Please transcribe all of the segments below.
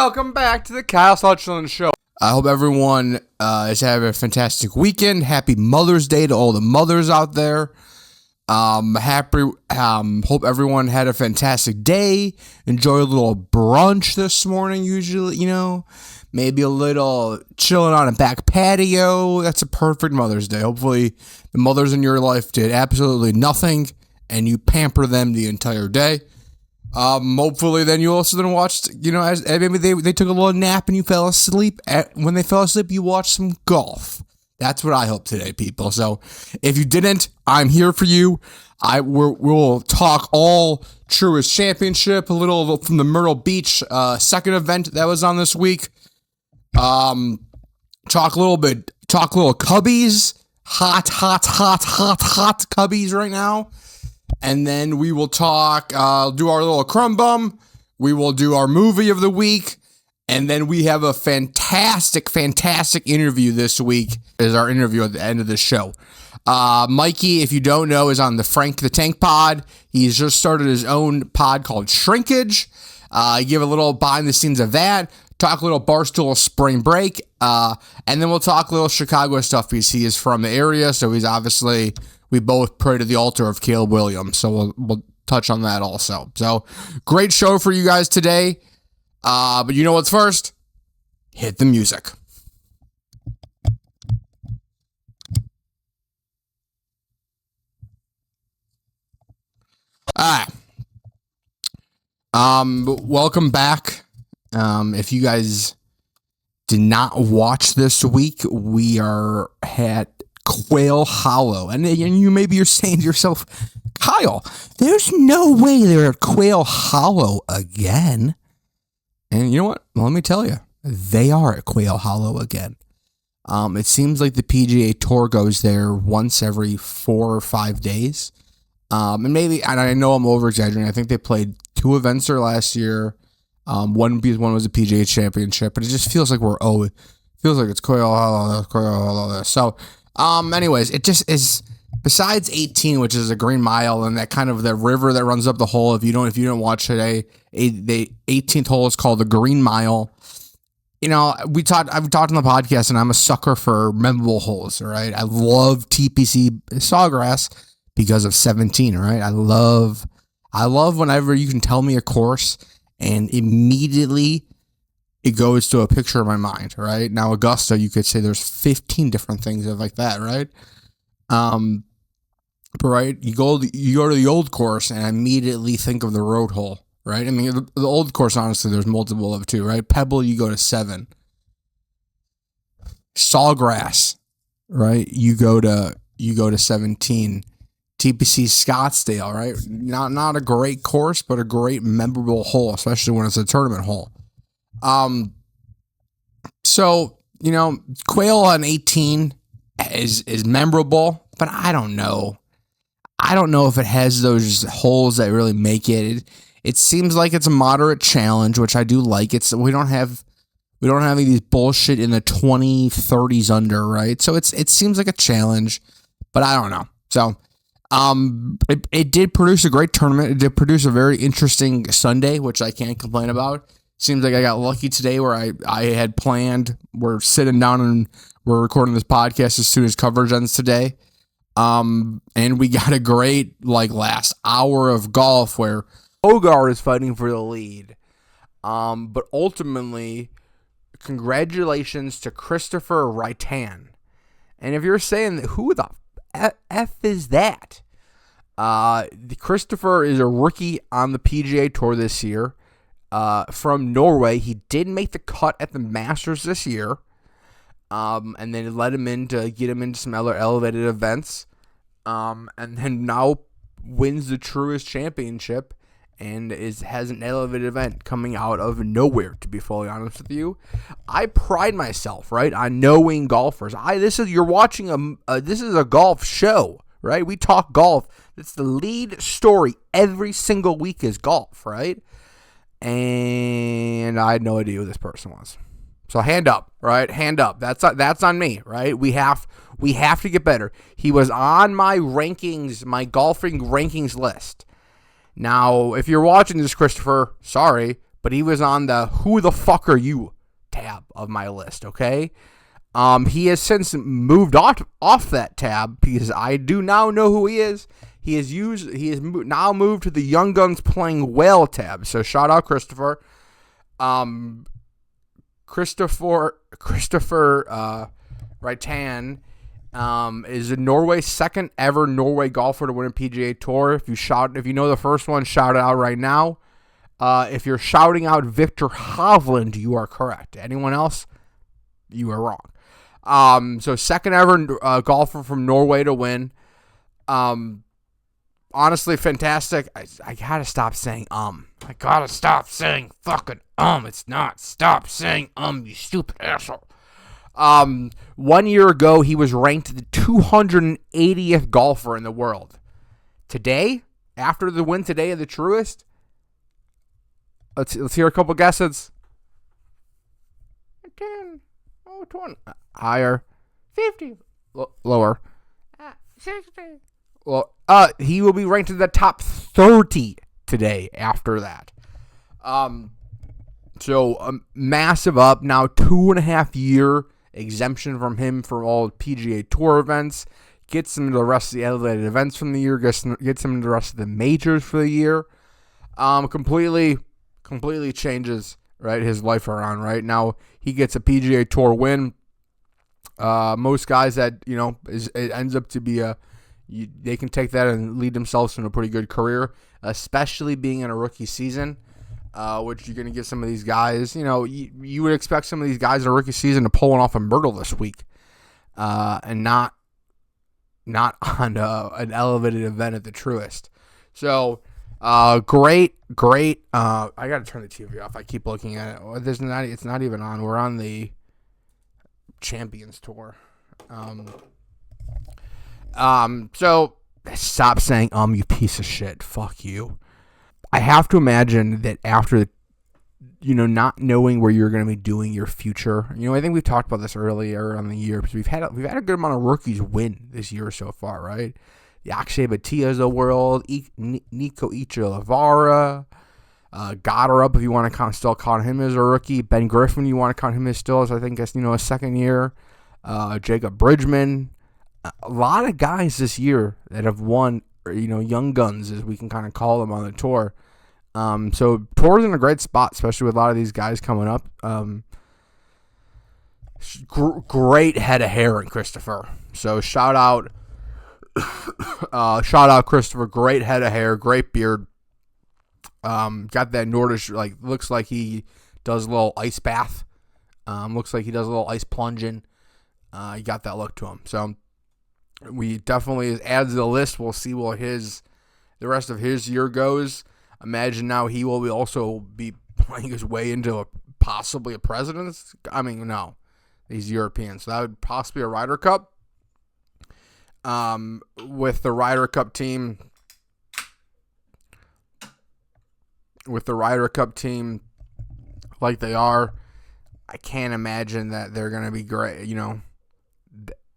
Welcome back to the Kyle Suchsland Show. I hope everyone is having a fantastic weekend. Happy Mother's Day to all the mothers out there. Hope everyone had a fantastic day. Enjoy a little brunch this morning, usually, maybe a little chilling on a back patio. That's a perfect Mother's Day. Hopefully the mothers in your life did absolutely nothing and you pamper them the entire day. Hopefully then you also then watched, as maybe they took a little nap and you fell asleep. When they fell asleep, you watched some golf. That's what I hope today, people. So if you didn't, I'm here for you. We'll talk all Truist Championship, a little from the Myrtle Beach second event that was on this week. Talk a little Cubbies, hot Cubbies right now. And then we will talk, do our little crumb bum. We will do our movie of the week. And then we have a fantastic interview this week. Is our interview at the end of the show. Mikey, if you don't know, is on the Frank the Tank pod. He's just started his own pod called Shrinkage. Give a little behind the scenes of that. Talk a little Barstool spring break. And then we'll talk a little Chicago stuff because he is from the area. So he's obviously... We both pray to the altar of Caleb Williams, so we'll touch on that also. So, great show for you guys today. But you know what's first? Hit the music. All right. Welcome back. If you guys did not watch this week, we are at Quail Hollow. And you're saying to yourself, Kyle, there's no way they're at Quail Hollow again. And you know what? Well, let me tell you, they are at Quail Hollow again. It seems like the PGA Tour goes there once every 4 or 5 days. And I know I'm over exaggerating. I think they played 2 events there last year. One was a PGA Championship, but it just feels like it feels like it's Quail Hollow. So, anyways, it just is, besides 18, which is a green mile, and that kind of the river that runs up the hole. If you don't watch today, the 18th hole is called the Green Mile. I've talked on the podcast, and I'm a sucker for memorable holes, right? I love TPC Sawgrass because of 17, right? I love whenever you can tell me a course and immediately it goes to a picture in my mind, right? Now, Augusta, you could say there's 15 different things like that, right? But right, you go to the old course and I immediately think of the road hole, right? I mean, the old course, honestly, there's multiple of 2, right? Pebble, you go to 7. Sawgrass, right? You go to 17. TPC Scottsdale, right? Not a great course, but a great memorable hole, especially when it's a tournament hole. So, Quail on 18 is memorable, but I don't know. I don't know if it has those holes that really make it. It seems like it's a moderate challenge, which I do like. We don't have any of these bullshit in the 20, 30s under, right? So it seems like a challenge, but I don't know. So, it did produce a great tournament. It did produce a very interesting Sunday, which I can't complain about. Seems like I got lucky today where I had planned. We're sitting down and we're recording this podcast as soon as coverage ends today. And we got a great last hour of golf where Hogarth is fighting for the lead. But ultimately, congratulations to Kristoffer Reitan. And if you're saying that, who the F is that? Kristoffer is a rookie on the PGA Tour this year. From Norway. He did make the cut at the Masters this year. And then let him in to get him into some other elevated events. And then now wins the Truist Championship and has an elevated event coming out of nowhere, to be fully honest with you. I pride myself, right, on knowing golfers. You're watching this is a golf show, right? We talk golf. It's the lead story every single week is golf, right? And I had no idea who this person was. So hand up, right? Hand up. That's on me, right? We have to get better. He was on my rankings, my golfing rankings list. Now, if you're watching this, Kristoffer, sorry, but he was on the who the fuck are you tab of my list, okay? He has since moved off that tab because I do now know who he is. He has now moved to the Young Guns Playing Well tab. So shout out Kristoffer. Kristoffer Reitan is Norway's second ever Norway golfer to win a PGA Tour. If you know the first one, shout it out right now. If you're shouting out Victor Hovland, you are correct. Anyone else, you are wrong. So second ever golfer from Norway to win. Honestly, fantastic. I gotta stop saying I gotta stop saying fucking It's not. Stop saying you stupid asshole. 1 year ago, he was ranked the 280th golfer in the world. Today, after the win today of the Truist, let's hear a couple guesses. 10, 20, higher, 50, lower, 60. Well, he will be ranked in the top 30 today after that. So massive up. Now 2.5 year exemption from him for all PGA Tour events. Gets him to the rest of the elevated events from the year. Gets him to the rest of the majors for the year. Completely changes, right, his life around. Right now he gets a PGA Tour win. Most guys that it ends up to be they can take that and lead themselves in a pretty good career, especially being in a rookie season, which you're going to give some of these guys. You would expect some of these guys in a rookie season to pull one off in Myrtle this week, and not on an elevated event at the Truist. So, great. I got to turn the TV off. I keep looking at it. It's not even on. We're on the Champions Tour. So stop saying you piece of shit. Fuck you. I have to imagine that after not knowing where you're going to be doing your future. I think we've talked about this earlier on the year because we've had a good amount of rookies win this year so far, right? The Akshay Bhatias of the world, Nico Ichihara, Goddard, if you want to still count him as a rookie. Ben Griffin, you want to count him as still as a second year. Jacob Bridgman. A lot of guys this year that have won, young guns, as we can kind of call them on the tour. So tour's in a great spot, especially with a lot of these guys coming up. Great head of hair in Kristoffer. So shout out Kristoffer. Great head of hair, great beard. Got that Nordish, looks like he does a little ice bath. Looks like he does a little ice plunging. He got that look to him. So we definitely add to the list. We'll see what the rest of his year goes. Imagine now he will also be playing his way into possibly a president's. No, he's European, so that would possibly be a Ryder Cup. With the Ryder Cup team, like they are, I can't imagine that they're going to be great.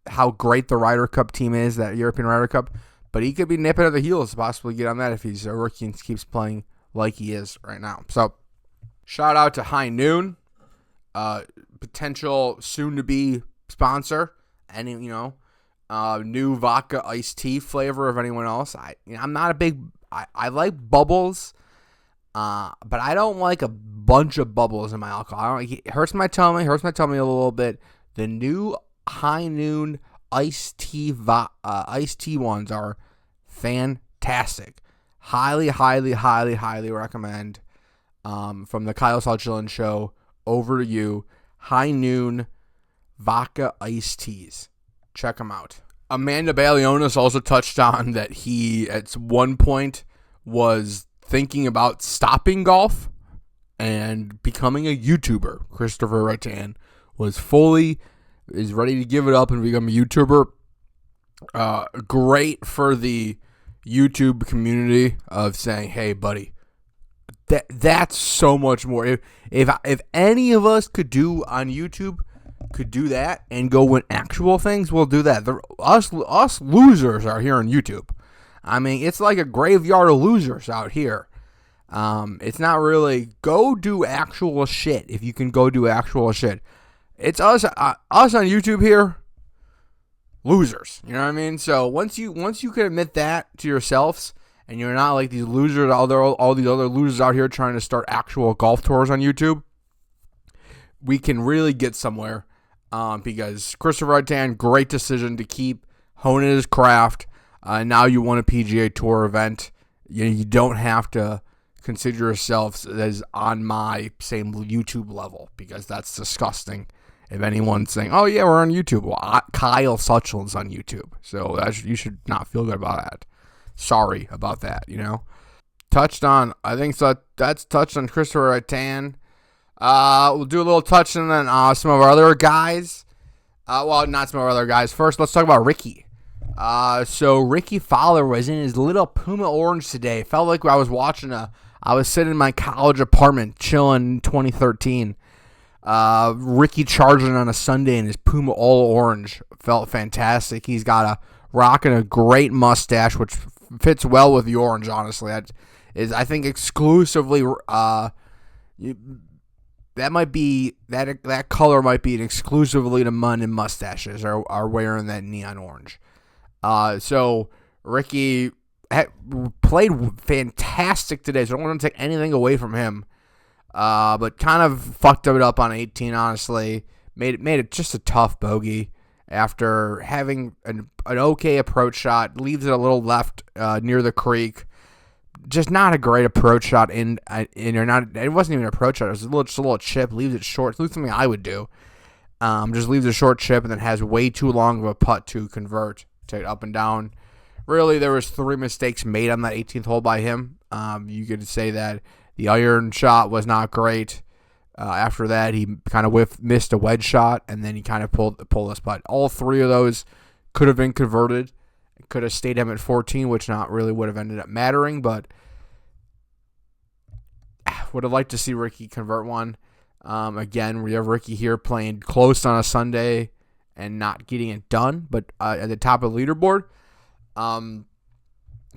How great the Ryder Cup team is, that European Ryder Cup, but he could be nipping at the heels to possibly get on that if he's a rookie and keeps playing like he is right now. So, shout out to High Noon, potential soon-to-be sponsor, and new vodka iced tea flavor of anyone else. I'm not a big. I like bubbles, but I don't like a bunch of bubbles in my alcohol. It hurts my tummy. A little bit. The new High Noon iced tea ones are fantastic. Highly recommend. From the Kyle Suchsland Show, over to you. High Noon vodka iced teas. Check them out. Amanda Balionis also touched on that he at one point was thinking about stopping golf and becoming a YouTuber. Kristoffer Reitan is ready to give it up and become a YouTuber. Great for the YouTube community of saying, hey, buddy, that's so much more. If any of us could do on YouTube, could do that and go win actual things, we'll do that. Us losers are here on YouTube. It's like a graveyard of losers out here. It's not really go do actual shit if you can go do actual shit. It's us on YouTube here, losers. You know what I mean? So once you can admit that to yourselves, and you're not like these losers, all these other losers out here trying to start actual golf tours on YouTube, we can really get somewhere. Because Kristoffer Reitan, great decision to keep honing his craft. Now you won a PGA Tour event. You don't have to consider yourselves as on my same YouTube level, because that's disgusting. If anyone's saying, "Oh yeah, we're on YouTube," well, Kyle Suchsland's on YouTube, so you should not feel good about that. Sorry about that. Touched on. I think so. That's touched on Kristoffer Reitan. We'll do a little touch on some of our other guys. Well, not some of our other guys. First, let's talk about Rickie. So Rickie Fowler was in his little Puma orange today. Felt like I was sitting in my college apartment chilling in 2013. Rickie charging on a Sunday in his Puma all orange. Felt fantastic. He's rocking a great mustache, which fits well with the orange, honestly. That is, I think, exclusively, that color might be exclusively to men and mustaches are wearing that neon orange. So Rickie played fantastic today, so I don't want to take anything away from him. But kind of fucked it up on 18, honestly. Made it just a tough bogey after having an okay approach shot. Leaves it a little left near the creek. Just not a great approach shot. It wasn't even an approach shot. It was just a little chip. Leaves it short. It's something I would do. Just leaves a short chip and then has way too long of a putt to convert to up and down. Really, there was 3 mistakes made on that 18th hole by him. You could say that the iron shot was not great. After that, he kind of missed a wedge shot, and then he kind of pulled this putt. All 3 of those could have been converted. Could have stayed him at 14, which not really would have ended up mattering, but would have liked to see Rickie convert one. Again, we have Rickie here playing close on a Sunday and not getting it done, but at the top of the leaderboard.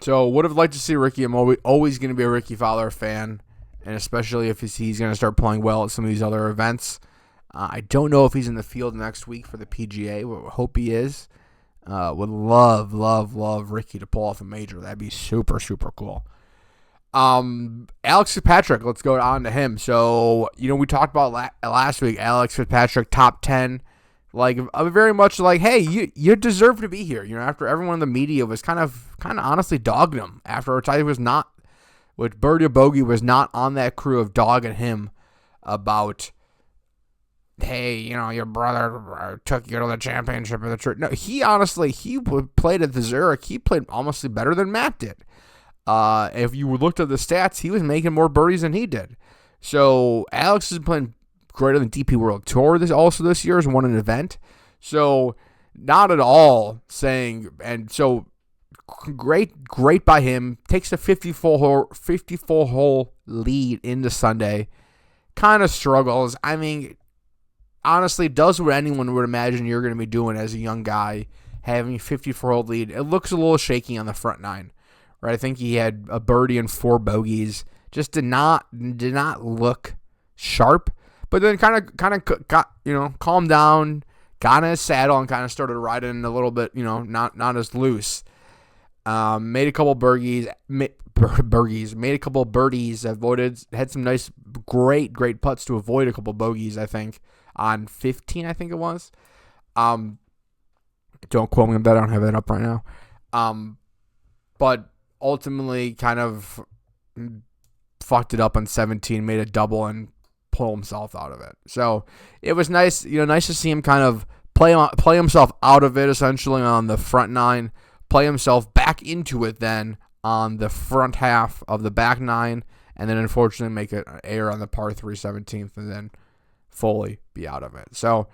So would have liked to see Rickie. I'm always going to be a Rickie Fowler fan, and especially if he's going to start playing well at some of these other events. I don't know if he's in the field next week for the PGA. We hope he is. Would love Rickie to pull off a major. That'd be super, super cool. Alex Fitzpatrick, let's go on to him. So, we talked about last week, Alex Fitzpatrick, top 10. Like, very much like, hey, you deserve to be here. After everyone in the media was kind of honestly dogging him. After he was not, with birdie or bogey, was not on that crew of dogging him about, hey, your brother took you to the championship of the church. No, he played at the Zurich. He played honestly better than Matt did. If you looked at the stats, he was making more birdies than he did. So Alex is playing greater than DP World Tour this year has won an event. So not at all saying, and so great by him. Takes a 54 hole lead into Sunday. Kind of struggles. I mean, honestly, does what anyone would imagine you're going to be doing as a young guy, having a 54-hole lead. It looks a little shaky on the front 9, right? I think he had a birdie and 4 bogeys. Just did not look sharp. But then kind of got, calmed down, got in his saddle, and kind of started riding a little bit, not as loose. Made a couple birdies, made a couple birdies, had some nice, great putts to avoid a couple bogeys, I think, on 15, I think it was. Don't quote me on that, I don't have that up right now. But ultimately kind of fucked it up on 17, made a double, and pull himself out of it. So it was nice, nice to see him kind of play himself out of it, essentially, on the front 9, play himself back into it then on the front half of the back 9, and then unfortunately make an error on the par 3 17th, and then fully be out of it. So,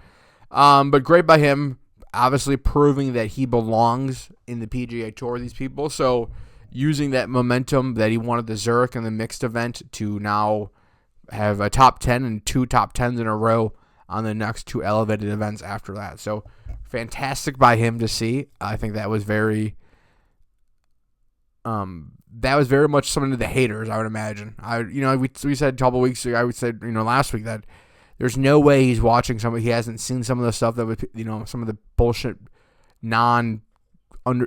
but great by him, obviously proving that he belongs in the PGA Tour, these people. So using that momentum that he won at the Zurich and the mixed event to now have a top 10 and 2 top 10s in a row on the next 2 elevated events after that. So fantastic by him to see. I think that was very That was very much something to the haters, I would imagine. We said a couple weeks ago, I would say, last week that there's no way he's watching somebody. He hasn't seen some of the stuff that would, some of the bullshit,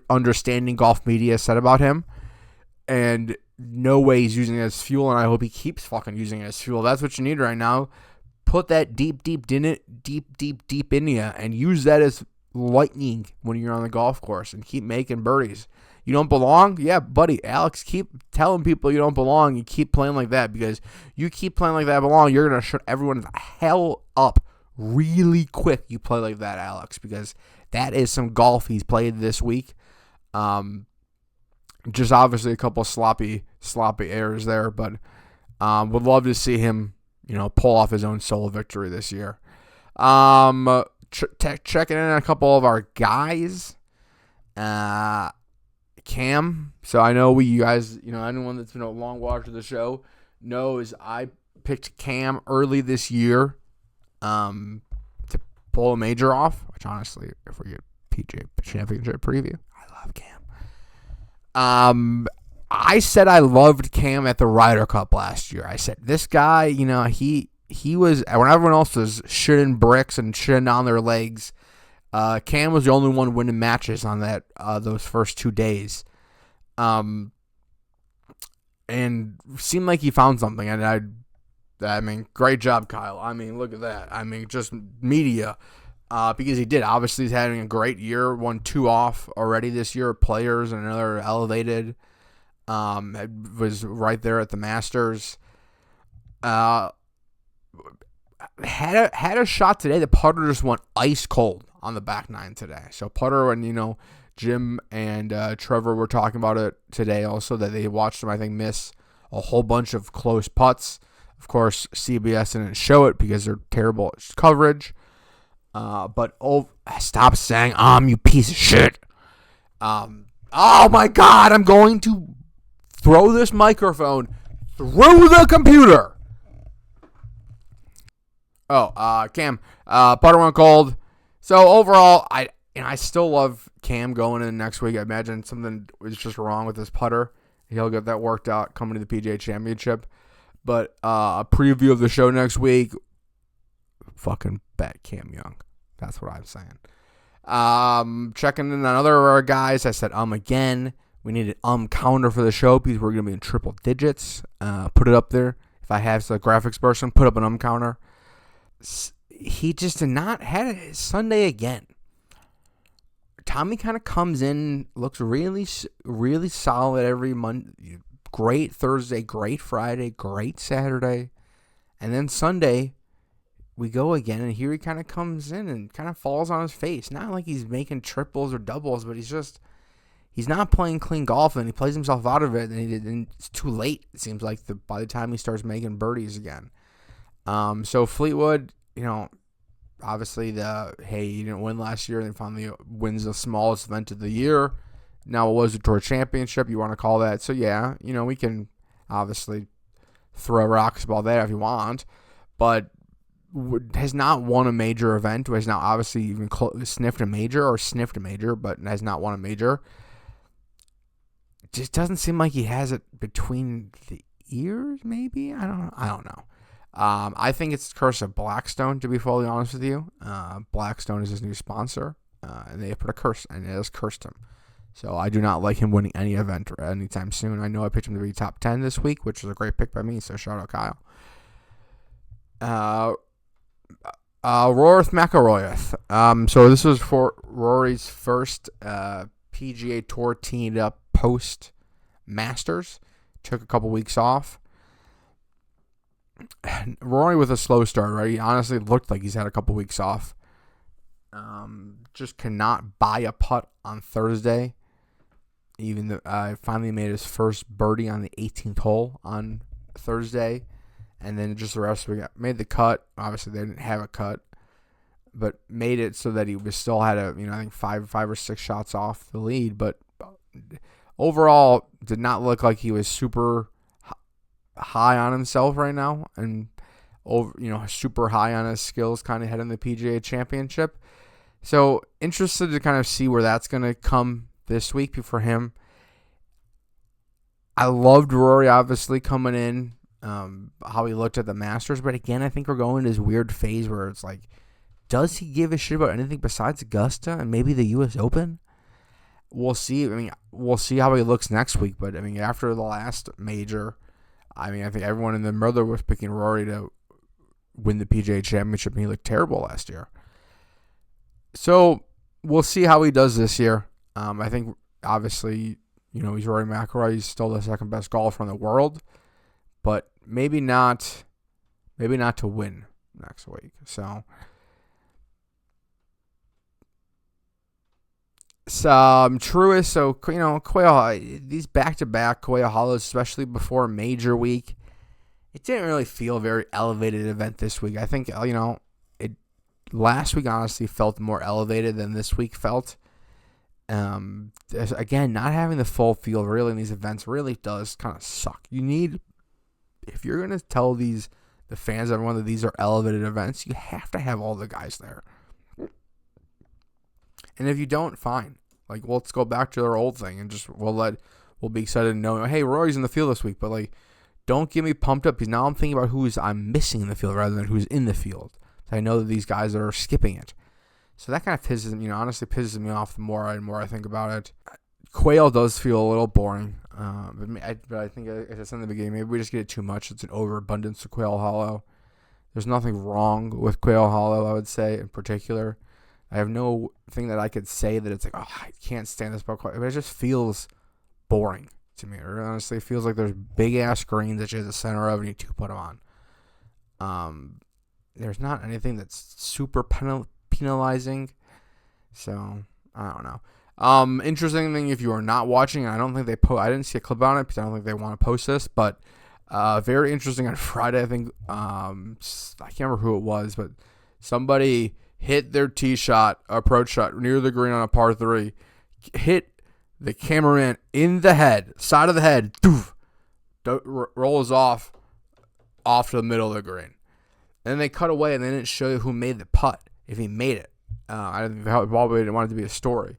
understanding golf media said about him, and no way he's using it as fuel. And I hope he keeps fucking using it as fuel. That's what you need right now. Put that deep in you, and use that as lightning when you're on the golf course, and keep making birdies. You don't belong? Yeah, buddy, Alex, keep telling people you don't belong. You keep playing like that, because you keep playing like that belong, you're going to shut everyone the hell up really quick. You play like that, Alex, because that is some golf he's played this week. Just obviously a couple sloppy errors there, but would love to see him, pull off his own solo victory this year. Checking in on a couple of our guys. Cam. So I know you guys, anyone that's been a long watcher of the show knows I picked Cam early this year to pull a major off, which honestly, if we get PGA Championship preview, I love Cam. I said I loved Cam at the Ryder Cup last year. I said, this guy, he was, when everyone else was shitting bricks and shitting on their legs, Cam was the only one winning matches on that those first 2 days, and seemed like he found something. And I mean, great job, Kyle. I mean, look at that. I mean, just media, because he did. Obviously, he's having a great year. Won 2 off already this year. Players and another elevated. Was right there at the Masters. Had a shot today. The putter just went ice cold on the back nine today. So putter, and Jim and Trevor were talking about it today also, that they watched him, I think, miss a whole bunch of close putts. Of course, CBS didn't show it because they're terrible coverage. But stop saying you piece of shit. Oh my God, I'm going to throw this microphone through the computer. Cam, putter went cold. So overall, I still love Cam going in next week. I imagine something was just wrong with his putter. He'll get that worked out coming to the PGA Championship. But a preview of the show next week, fucking bet Cam Young. That's what I'm saying. Checking in on other guys. I said again. We need an counter for the show because we're going to be in triple digits. Put it up there. If I have a graphics person, put up an counter. He just did not had it Sunday again. Tommy kind of comes in, looks really, really solid every Monday. Great Thursday, great Friday, great Saturday. And then Sunday, we go again, and here he kind of comes in and kind of falls on his face. Not like he's making triples or doubles, but he's not playing clean golf, and he plays himself out of it, and it's too late, it seems like, by the time he starts making birdies again. So Fleetwood, obviously he didn't win last year, and finally wins the smallest event of the year. Now it was the Tour Championship, you want to call that. So yeah, we can obviously throw rocks about that if you want, but has not won a major event, has not obviously even sniffed a major, but has not won a major. Just doesn't seem like he has it between the ears, maybe? I don't know. I think it's Curse of Blackstone, to be fully honest with you. Blackstone is his new sponsor, and they put a curse, and it has cursed him. So I do not like him winning any event anytime soon. I know I picked him to be top 10 this week, which was a great pick by me, so shout out Kyle. Rory McIlroy. So this was for Rory's first PGA Tour teamed up post Masters. Took a couple weeks off. Rory with a slow start, right? He honestly looked like he's had a couple weeks off. Just cannot buy a putt on Thursday. Even though finally made his first birdie on the 18th hole on Thursday. And then just the rest of it made the cut. Obviously, they didn't have a cut, but made it so that he was still had I think five or six shots off the lead. But overall, did not look like he was super high on himself right now, and super high on his skills, kind of heading the PGA Championship. So interested to kind of see where that's going to come this week for him. I loved Rory obviously coming in, how he looked at the Masters, but again, I think we're going to this weird phase where it's like, does he give a shit about anything besides Augusta and maybe the U.S. Open? We'll see. I mean, we'll see how he looks next week, but I mean, after the last major, I mean, I think everyone in the Myrtle was picking Rory to win the PGA Championship, and he looked terrible last year. So we'll see how he does this year. I think, obviously, he's Rory McIlroy. He's still the second best golfer in the world, but maybe not to win next week. So Truist, so, Quail, these back-to-back Quail Hollows, especially before a major week, it didn't really feel a very elevated event this week. I think, last week honestly felt more elevated than this week felt. Again, not having the full field really in these events really does kind of suck. You need, if you're going to tell the fans, everyone, that these are elevated events, you have to have all the guys there. And if you don't, fine. Like, let's go back to our old thing and just we'll be excited to know, hey, Rory's in the field this week, but like, don't get me pumped up because now I'm thinking about I'm missing in the field rather than who's in the field. So I know that these guys are skipping it. So that kind of pisses me off the more and more I think about it. Quail does feel a little boring, but I think, as I said in the beginning, maybe we just get it too much. It's an overabundance of Quail Hollow. There's nothing wrong with Quail Hollow, I would say, in particular. I have no thing that I could say that it's like, oh, I can't stand this about Quail. But it just feels boring to me. It honestly feels like there's big-ass screens that you're at the center of and you put them on. There's not anything that's super penalizing. So, I don't know. Interesting thing, if you are not watching, I don't think I didn't see a clip on it because I don't think they want to post this, but very interesting on Friday, I think, I can't remember who it was, but somebody hit their tee shot, approach shot, near the green on a par 3, hit the cameraman in the head, side of the head, doof, rolls off to the middle of the green. And then they cut away, and they didn't show you who made the putt, if he made it. I probably didn't want it to be a story.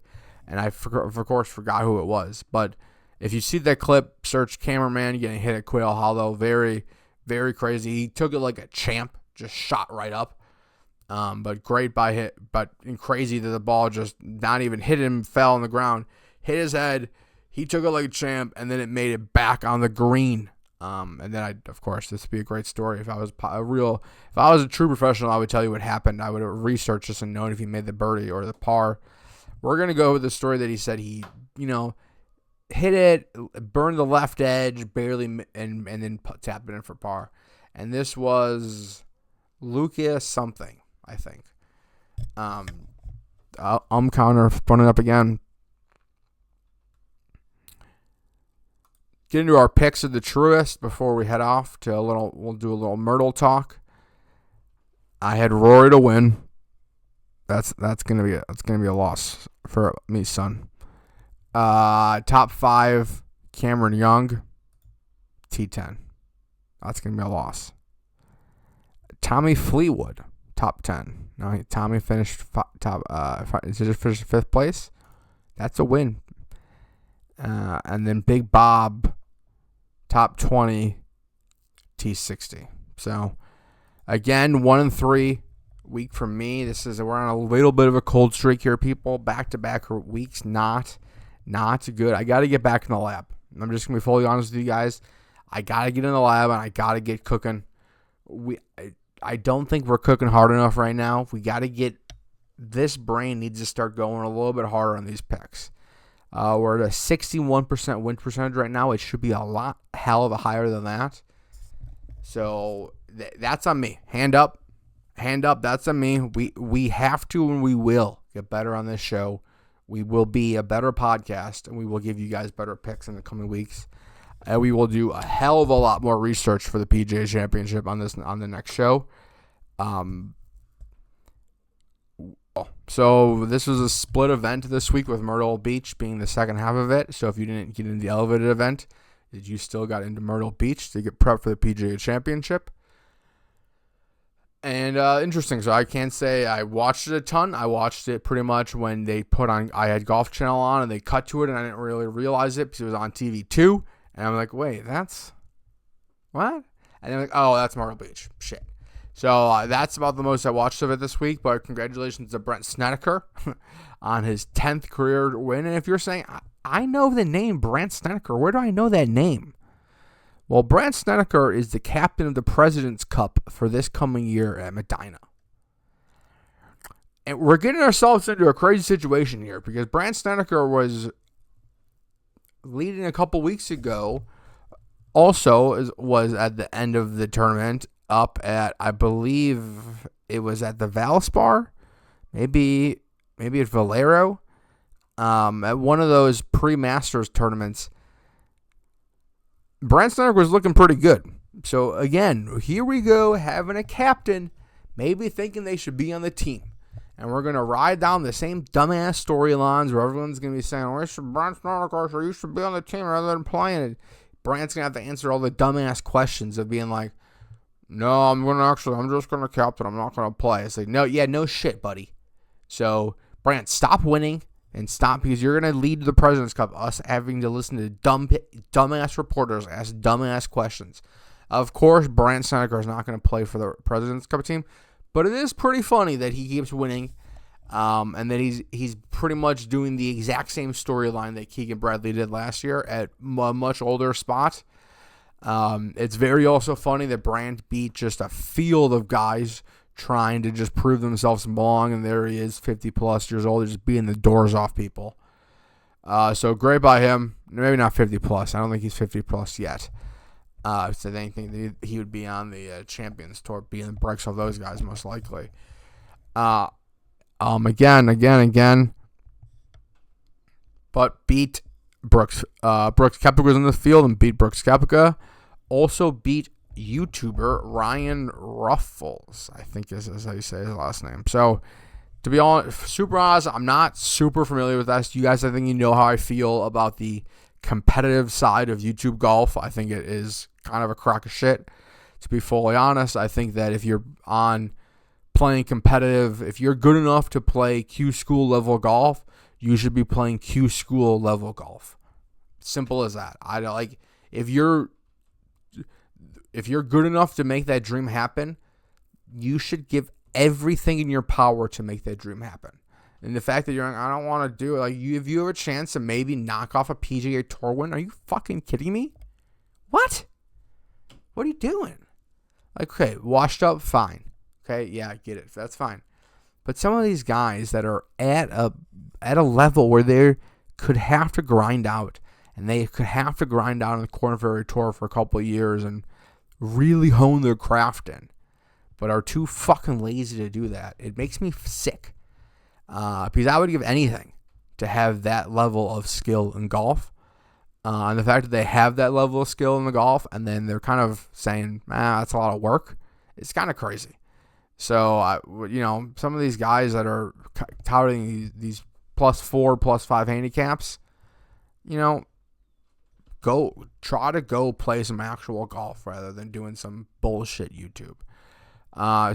And I, of course, forgot who it was. But if you see that clip, search cameraman getting hit at Quail Hollow. Very, very crazy. He took it like a champ, just shot right up. But great by hit. But crazy that the ball just not even hit him, fell on the ground, hit his head. He took it like a champ, and then it made it back on the green. And then of course, this would be a great story. If I was a true professional, I would tell you what happened. I would have researched this and known if he made the birdie or the par. We're going to go with the story that he said he, hit it, burned the left edge, barely, and then tapped it in for par. And this was Lucas something, I think. Counter running up again. Get into our picks of the Truist before we head off to we'll do a little Myrtle talk. I had Rory to win. That's gonna be a loss for me, son. Top 5, Cameron Young, T10. That's gonna be a loss. Tommy Fleetwood, top 10. Now Tommy finished finished 5th place. That's a win. And then Big Bob, top 20, T60. So, again, 1-3 week for me. We're on a little bit of a cold streak here, people. Back-to-back weeks, not good. I got to get back in the lab. I'm just going to be fully honest with you guys. I got to get in the lab, and I got to get cooking. I don't think we're cooking hard enough right now. We got to get – this brain needs to start going a little bit harder on these picks. We're at a 61% win percentage right now. It should be a hell of a higher than that. So that's on me. Hand up. That's on me. We have to and we will get better on this show. We will be a better podcast, and we will give you guys better picks in the coming weeks. And we will do a hell of a lot more research for the PGA Championship on the next show. So this was a split event this week with Myrtle Beach being the second half of it. So if you didn't get into the elevated event, you still got into Myrtle Beach to get prepped for the PGA Championship. And interesting. So I can't say I watched it a ton. I watched it pretty much when they I had Golf Channel on and they cut to it, and I didn't really realize it because it was on TV 2. And I'm like, wait, that's what? And they're like, oh, that's Myrtle Beach. Shit. So that's about the most I watched of it this week. But congratulations to Brent Snedeker on his 10th career win. And if you're saying, I know the name Brent Snedeker, where do I know that name? Well, Brent Snedeker is the captain of the President's Cup for this coming year at Medina. And we're getting ourselves into a crazy situation here because Brent Snedeker was leading a couple weeks ago. Also, was at the end of the tournament up at, I believe it was at the Valspar, maybe at Valero, at one of those pre-Masters tournaments. Brent Snedeker was looking pretty good. So again, here we go, having a captain, maybe thinking they should be on the team. And we're going to ride down the same dumbass storylines where everyone's going to be saying, Brent Snedeker, so you should be on the team rather than playing it. Brant's going to have to answer all the dumbass questions of being like, no, I'm just going to captain. I'm not going to play. It's like, no shit, buddy. So, Brant, stop winning and stop, because you're going to lead the President's Cup, us having to listen to dumbass reporters ask dumbass questions. Of course, Brent Snedeker is not going to play for the President's Cup team, but it is pretty funny that he keeps winning. And that he's pretty much doing the exact same storyline that Keegan Bradley did last year at a much older spot. It's very also funny that Brant beat just a field of guys trying to just prove themselves belong, and there he is, 50-plus years old, just beating the doors off people. So great by him. Maybe not 50-plus. I don't think he's 50-plus yet. So I think that he would be on the Champions Tour, beating the brakes off those guys most likely. Again. But beat Brooks. Brooks Koepka was in the field and beat Brooks Koepka. Also beat YouTuber Ryan Ruffles, I think is how you say his last name. So, to be honest, super honest, I'm not super familiar with that. You guys, I think you know how I feel about the competitive side of YouTube golf. I think it is kind of a crock of shit. To be fully honest, I think that if you're on playing competitive, if you're good enough to play Q school level golf, you should be playing Q school level golf. Simple as that. I like if you're good enough to make that dream happen, you should give everything in your power to make that dream happen. And the fact that you're like, I don't want to do it, like if you have a chance to maybe knock off a PGA Tour win, are you fucking kidding me? What? What are you doing? Like, okay, washed up, fine. Okay, yeah, I get it. That's fine. But some of these guys that are at a level where they could have to grind out, and they could have to grind out on the Korn Ferry Tour for a couple of years and really hone their craft in, but are too fucking lazy to do that. It makes me sick. Because I would give anything to have that level of skill in golf. And the fact that they have that level of skill in the golf, and then they're kind of saying, that's a lot of work, it's kind of crazy. So, some of these guys that are touting these +4, +5 handicaps, try to go play some actual golf rather than doing some bullshit YouTube.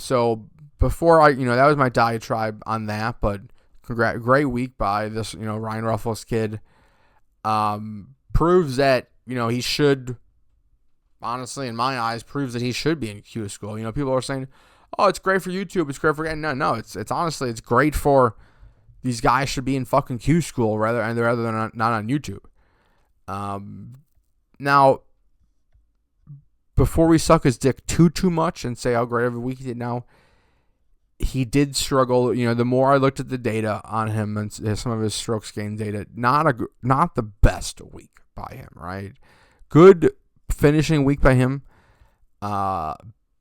So before that was my diatribe on that, but great week by this, Ryan Ruffles kid. Proves that, he should, honestly, in my eyes, proves that he should be in Q school. People are saying, oh, it's great for YouTube. It's great for, no, it's honestly, it's great for these guys should be in fucking Q school rather than not on YouTube. Now, before we suck his dick too much and say how great every week he did, now he did struggle. The more I looked at the data on him and some of his strokes gained data, not the best week by him, right? Good finishing week by him.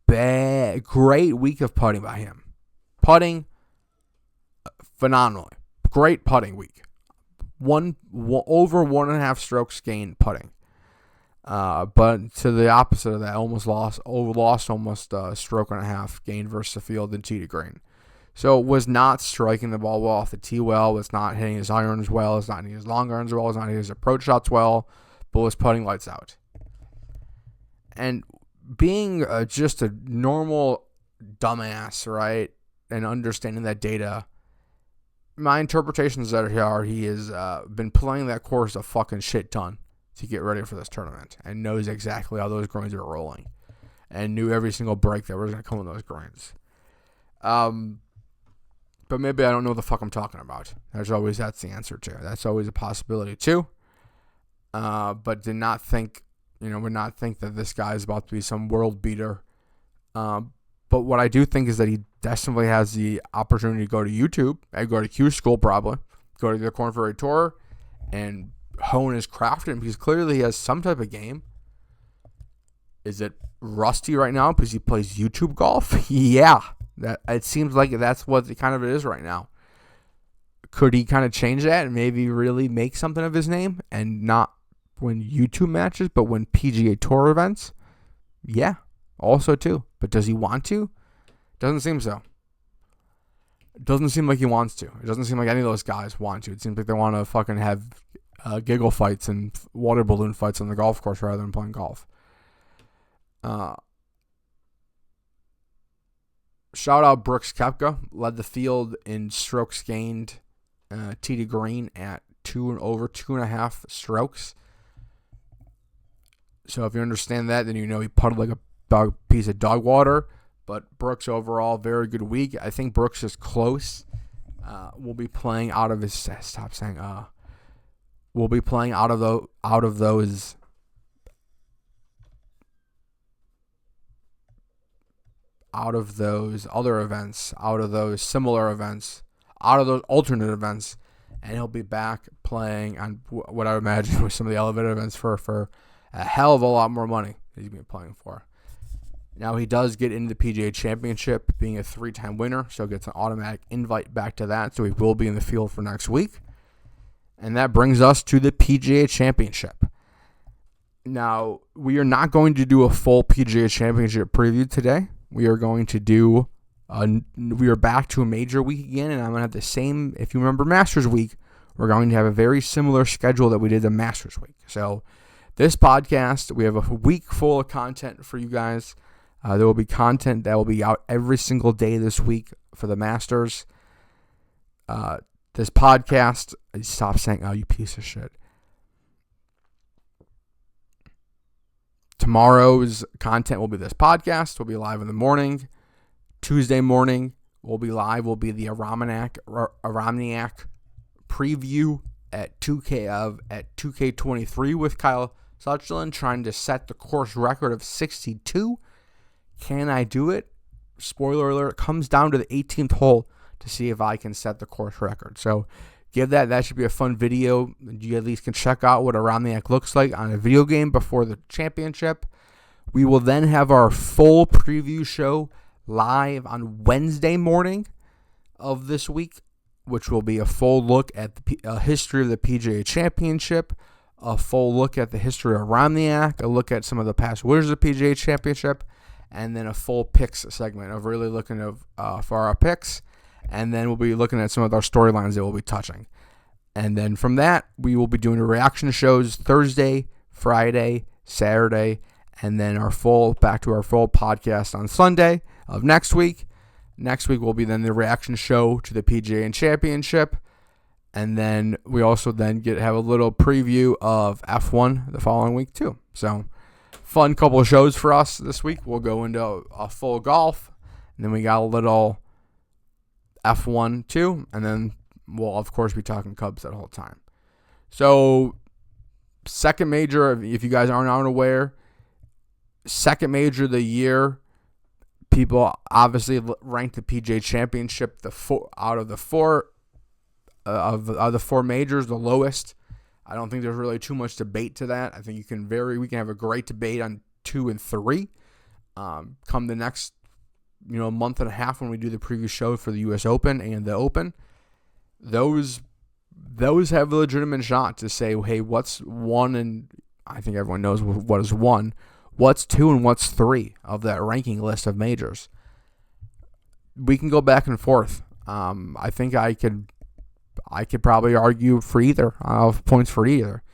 Great week of putting by him. Putting phenomenally. Great putting week. Over 1.5 strokes gained putting. But to the opposite of that, lost almost a stroke and a half gained versus the field and tee to green. So was not striking the ball well off the tee well, was not hitting his irons well, was not hitting his long irons well, was not hitting his approach shots well, but was putting lights out. And being just a normal dumbass, right, and understanding that data, my interpretations are he has been playing that course a fucking shit ton to get ready for this tournament and knows exactly how those greens are rolling and knew every single break that was going to come with those greens. But maybe I don't know what the fuck I'm talking about. That's the answer too. That's always a possibility too. But would not think that this guy is about to be some world beater. But what I do think is that he definitely has the opportunity to go to YouTube and go to Q School probably, go to the Korn Ferry Tour and hone his craft in, because clearly he has some type of game. Is it rusty right now because he plays YouTube golf? Yeah, that it seems like that's what it is right now. Could he kind of change that and maybe really make something of his name and not win YouTube matches but win PGA Tour events? Yeah, also too. But does he want to? Doesn't seem so. It doesn't seem like he wants to. It doesn't seem like any of those guys want to. It seems like they want to fucking have giggle fights and water balloon fights on the golf course rather than playing golf. Shout out Brooks Koepka, led the field in strokes gained tee to green at 2.5 strokes. So if you understand that, then you know he putted like a piece of dog water. But Brooks overall, very good week. I think Brooks is close. Will be playing out of his. Stop saying. Will be playing out of those other events, out of those similar events, out of those alternate events, and he'll be back playing on what I would imagine was some of the elevated events for a hell of a lot more money that he's been playing for. Now he does get into the PGA Championship, being a 3-time winner, so gets an automatic invite back to that, so he will be in the field for next week. And that brings us to the PGA Championship. Now, we are not going to do a full PGA Championship preview today. We are going to do, we are back to a major week again, and I'm going to have the same, if you remember Masters week, we're going to have a very similar schedule that we did the Masters week. So this podcast, we have a week full of content for you guys. There will be content that will be out every single day this week for the Masters. This podcast, stop saying, oh, you piece of shit. Tomorrow's content will be this podcast. We'll be live in the morning. Tuesday morning, we'll be live. Will be the Aronimink preview at 2K23 with Kyle Suchsland, trying to set the course record of 62. Can I do it? Spoiler alert, it comes down to the 18th hole to see if I can set the course record. So give that should be a fun video. You at least can check out what Aronimink looks like on a video game before the championship. We will then have our full preview show live on Wednesday morning of this week, which will be a full look at the history of the PGA Championship, a full look at the history of Aronimink, a look at some of the past winners of the PGA Championship, and then a full picks segment of really looking for our picks. And then we'll be looking at some of our storylines that we'll be touching. And then from that, we will be doing reaction shows Thursday, Friday, Saturday, and then back to our full podcast on Sunday of next week. Next week will be then the reaction show to the PGA Championship. And then we also have a little preview of F1 the following week too. So fun couple of shows for us this week. We'll go into a full golf, and then we got a little F1 too, and then we'll of course be talking Cubs that whole time. So second major, if you guys aren't aware, second major of the year, people obviously ranked the PGA Championship out of the four majors the lowest. I don't think there's really too much debate to that. I think we can have a great debate on 2 and 3. Come the next month and a half when we do the preview show for the U.S. Open and the Open, those have a legitimate shot to say, hey, what's 1 and I think everyone knows what is 1, what's 2 and what's 3 of that ranking list of majors. We can go back and forth. I think I could probably argue for either. I'll have points for either.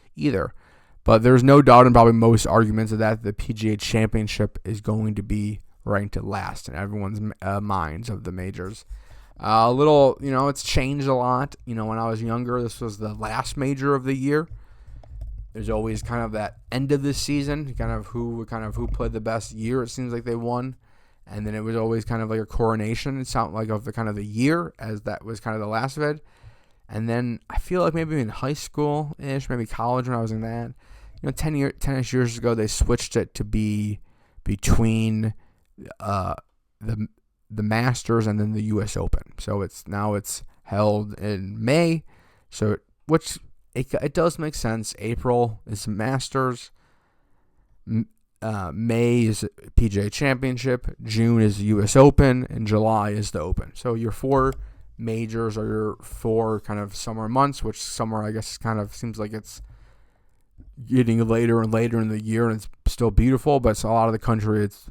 But there's no doubt in probably most arguments of that the PGA Championship is going to be ranked at last in everyone's minds of the majors. It's changed a lot. When I was younger, this was the last major of the year. There's always kind of that end of the season, kind of who played the best year. It seems like they won, and then it was always kind of like a coronation. It sounded like of the kind of the year, as that was kind of the last of it. And then I feel like maybe in high school ish, maybe college when I was in that, 10-ish years ago, they switched it to be between the Masters and then the U.S. Open. So it's held in May. So which it does make sense. April is the Masters. May is PGA Championship. June is the U.S. Open, and July is the Open. So your 4 majors are your 4 kind of summer months, which summer I guess kind of seems like it's getting later and later in the year, and it's still beautiful, but it's a lot of the country, it's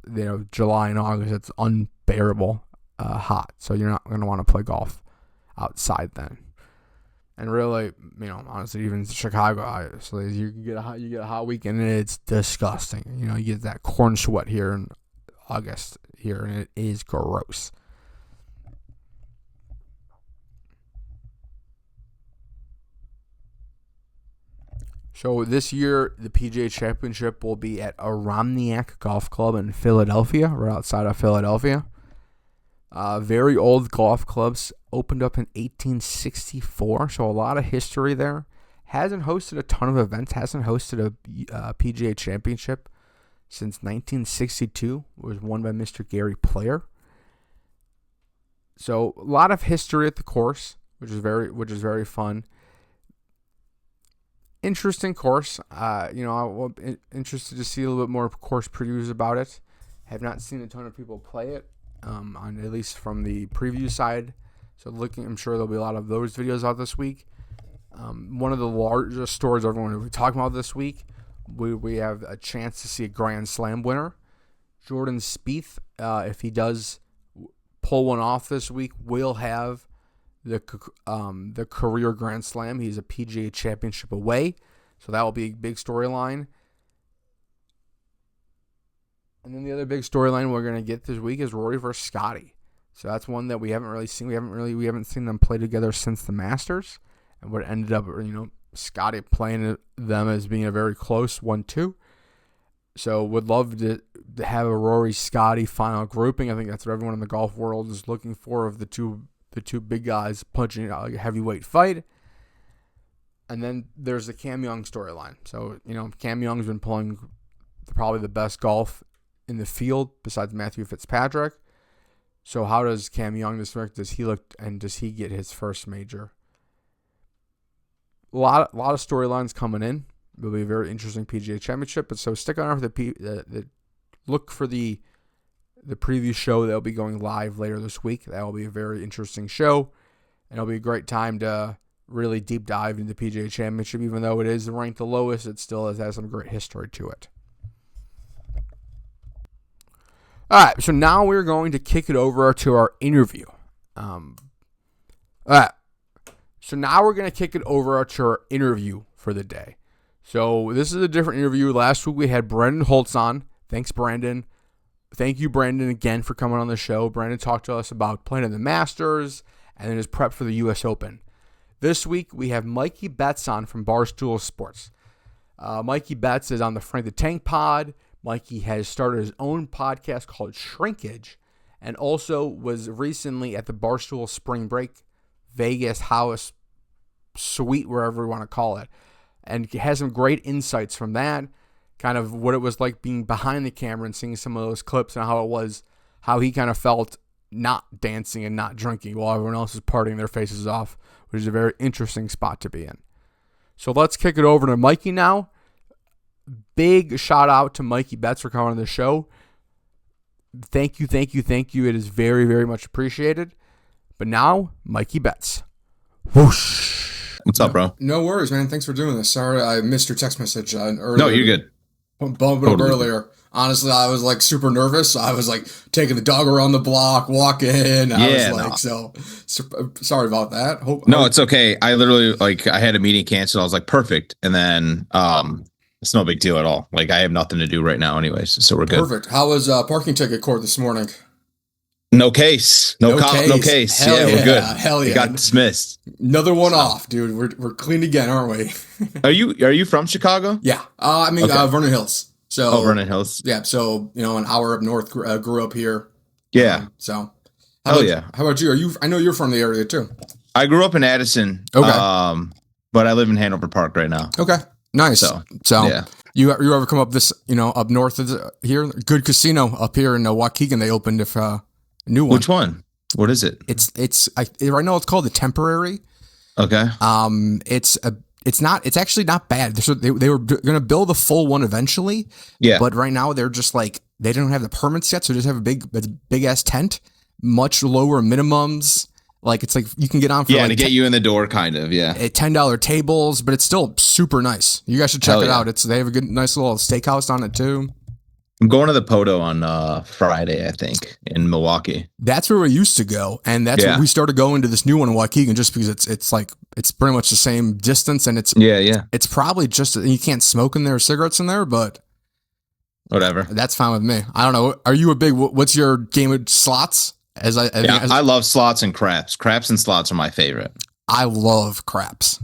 July and August, it's unbearable hot, so you're not going to want to play golf outside then. And really, honestly, even Chicago, obviously, you get a hot weekend and it's disgusting. You get that corn sweat here in August here, and it is gross. So this year, the PGA Championship will be at Aronimink Golf Club in Philadelphia, right outside of Philadelphia. Very old golf clubs, opened up in 1864, so a lot of history there. Hasn't hosted a ton of events, hasn't hosted a PGA Championship since 1962. It was won by Mr. Gary Player. So a lot of history at the course, which is very fun. Interesting course. I'm interested to see a little bit more course previews about it. Have not seen a ton of people play it, on at least from the preview side. So I'm sure there'll be a lot of those videos out this week. One of the largest stories everyone will be talking about this week, we have a chance to see a Grand Slam winner. Jordan Spieth, if he does pull one off this week, will have the career Grand Slam. He's a PGA Championship away, so that will be a big storyline. And then the other big storyline we're going to get this week is Rory versus Scottie. So that's one that we haven't really seen. We haven't seen them play together since the Masters, and what ended up, Scottie playing them as being a very close 1-2. So would love to have a Rory Scottie final grouping. I think that's what everyone in the golf world is looking for, of the two big guys punching out like a heavyweight fight. And then there's the Cam Young storyline. So, Cam Young's been playing probably the best golf in the field besides Matthew Fitzpatrick. So how does Cam Young does he look, and does he get his first major? A lot of storylines coming in. It'll be a very interesting PGA Championship. But so stick around for the look for the preview show that will be going live later this week. That will be a very interesting show, and it'll be a great time to really deep dive into the PGA Championship. Even though it is ranked the lowest, it still has some great history to it. All right, so now we're going to kick it over to our interview. All right, so now we're going to kick it over to our interview for the day. So this is a different interview. Last week we had Brandon Holtz on. Thanks, Brandon. Thank you, Brandon, again for coming on the show. Brandon talked to us about playing in the Masters and then his prep for the U.S. Open. This week we have Mikey Bets on from Barstool Sports. Mikey Bets is on the Frank the Tank pod. Mikey has started his own podcast called Shrinkage, and also was recently at the Barstool Spring Break Vegas house suite, wherever you want to call it, and has some great insights from that, kind of what it was like being behind the camera and seeing some of those clips, and how he kind of felt not dancing and not drinking while everyone else is partying their faces off, which is a very interesting spot to be in. So let's kick it over to Mikey now. Big shout out to Mikey Bets for coming on the show. Thank you. It is very, very much appreciated. But now, Mikey Bets. Whoosh. What's up, bro? No worries, man. Thanks for doing this. Sorry I missed your text message earlier. No, you're good. Bumping up earlier. Honestly, I was like super nervous. I was like taking the dog around the block, walking. Sorry about that. It's okay. I literally I had a meeting canceled. I was like, perfect. And then it's no big deal at all. Like I have nothing to do right now anyways. So we're good. Perfect. How was parking ticket court this morning? No case. No case. Hell yeah, we're good. Hell yeah. We got dismissed. Another one off, dude. We're clean again, aren't we? Are you from Chicago? Yeah. Vernon Hills. So Vernon Hills. Yeah. So, an hour up north, grew up here. Yeah. How about you? I know you're from the area too. I grew up in Addison. Okay. But I live in Hanover Park right now. Okay. Nice. So yeah. You ever come up up north of here? Good casino up here in Waukegan. They opened a new one. Which one? What is it? Right now it's called the Temporary. Okay. It's actually not bad. They were going to build a full one eventually. Yeah. But right now they're just they don't have the permits yet. So they just have a big ass tent, much lower minimums. It's you can get on for to get you in the door, kind of, yeah. At $10 tables, but it's still super nice. You guys should check it out. They have a nice little steakhouse on it too. I'm going to the Poto on Friday, I think, in Milwaukee. That's where we used to go, and that's where we started going to this new one in Waukegan, just because it's pretty much the same distance, and it's It's probably just you can't smoke in there, or cigarettes in there, but whatever. That's fine with me. I don't know. Are you a big? What's your game of slots? I love slots and craps. Craps and slots are my favorite. I love craps.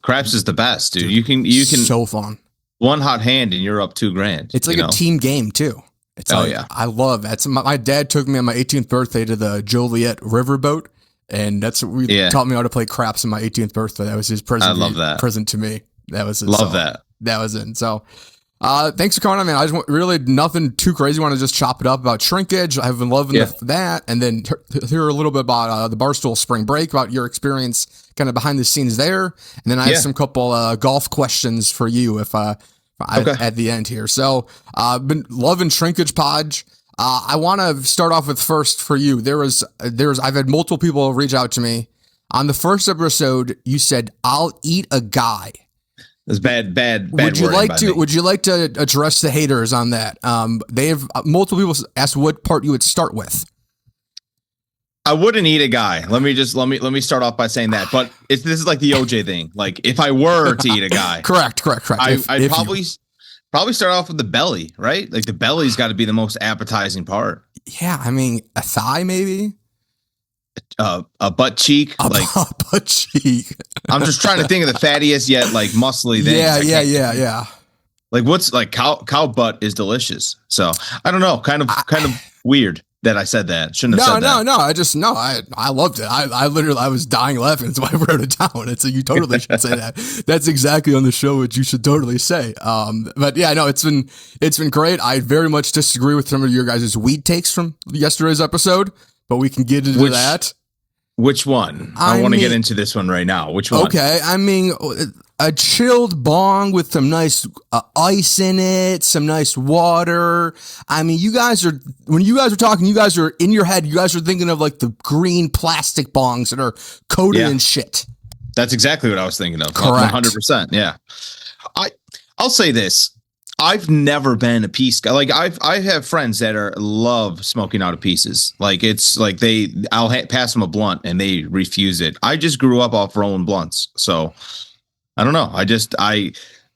Craps is the best, dude. You can so fun. One hot hand and you're up $2,000. It's like a team game too. I love it. My dad took me on my 18th birthday to the Joliet riverboat, and that's what taught me how to play craps on my 18th birthday. That was his present. I love that present to me. That was it. That was it. So. Thanks for coming on, man. I just want really nothing too crazy. I want to just chop it up about Shrinkage. I've been loving that. And then hear a little bit about the Barstool Spring Break, about your experience kind of behind the scenes there. And then I have some couple golf questions for you at the end here. So I've been loving Shrinkage Podge. I want to start off with first for you. I've had multiple people reach out to me. On the first episode, you said, "I'll eat a guy." It's bad. Would you like to address the haters on that? They have multiple people asked what part you would start with. I wouldn't eat a guy. Let me start off by saying that. But this is like the OJ thing. Like if I were to eat a guy, correct. I'd probably start off with the belly, right? Like the belly's got to be the most appetizing part. Yeah, I mean a thigh maybe. A butt cheek, a butt cheek. I'm just trying to think of the fattiest yet muscly thing. Yeah. Like what's cow butt is delicious. So I don't know, kind of weird that I said that. Shouldn't have said that. I loved it. I was dying laughing, so I wrote it down. And so you totally should say that. That's exactly on the show what you should totally say. But yeah, no, it's been great. I very much disagree with some of your guys' weed takes from yesterday's episode. But we can get into that. Which one? I want to get into this one right now. Which one? Okay. I mean, a chilled bong with some nice ice in it, some nice water. I mean, when you guys are talking, you guys are in your head, you guys are thinking of like the green plastic bongs that are coated in shit. That's exactly what I was thinking of. Correct. 100%. Yeah. I'll say this. I've never been a piece guy. Like I have friends that love smoking out of pieces. Like it's like I'll pass them a blunt and they refuse it. I just grew up off rolling blunts. So I don't know.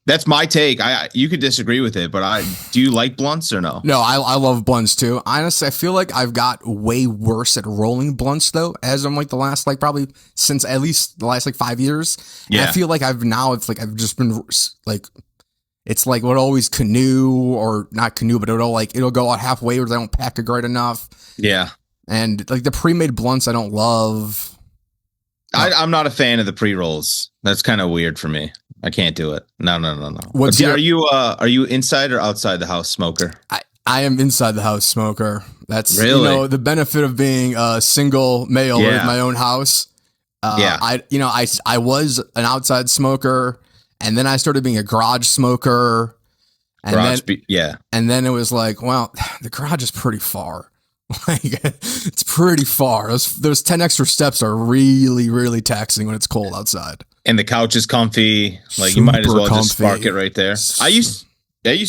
That's my take. You could disagree with it, but do you like blunts or no? No, I love blunts too. Honestly, I feel like I've got way worse at rolling blunts though, as I'm like the last, probably since at least the last 5 years. Yeah. And I feel like I've just been like, it's like what always canoe or not canoe, but it'll go out halfway or they don't pack it great enough. Yeah. And like the pre-made blunts, I don't love. I'm not a fan of the pre-rolls. That's kind of weird for me. I can't do it. No. Are you inside or outside the house smoker? I am inside the house smoker. That's really the benefit of being a single male with my own house. I was an outside smoker. And then I started being a garage smoker. And then it was like, well, the garage is pretty far. It's pretty far. Those 10 extra steps are really, really taxing when it's cold outside. And the couch is comfy. Like you might as well just spark it right there. I used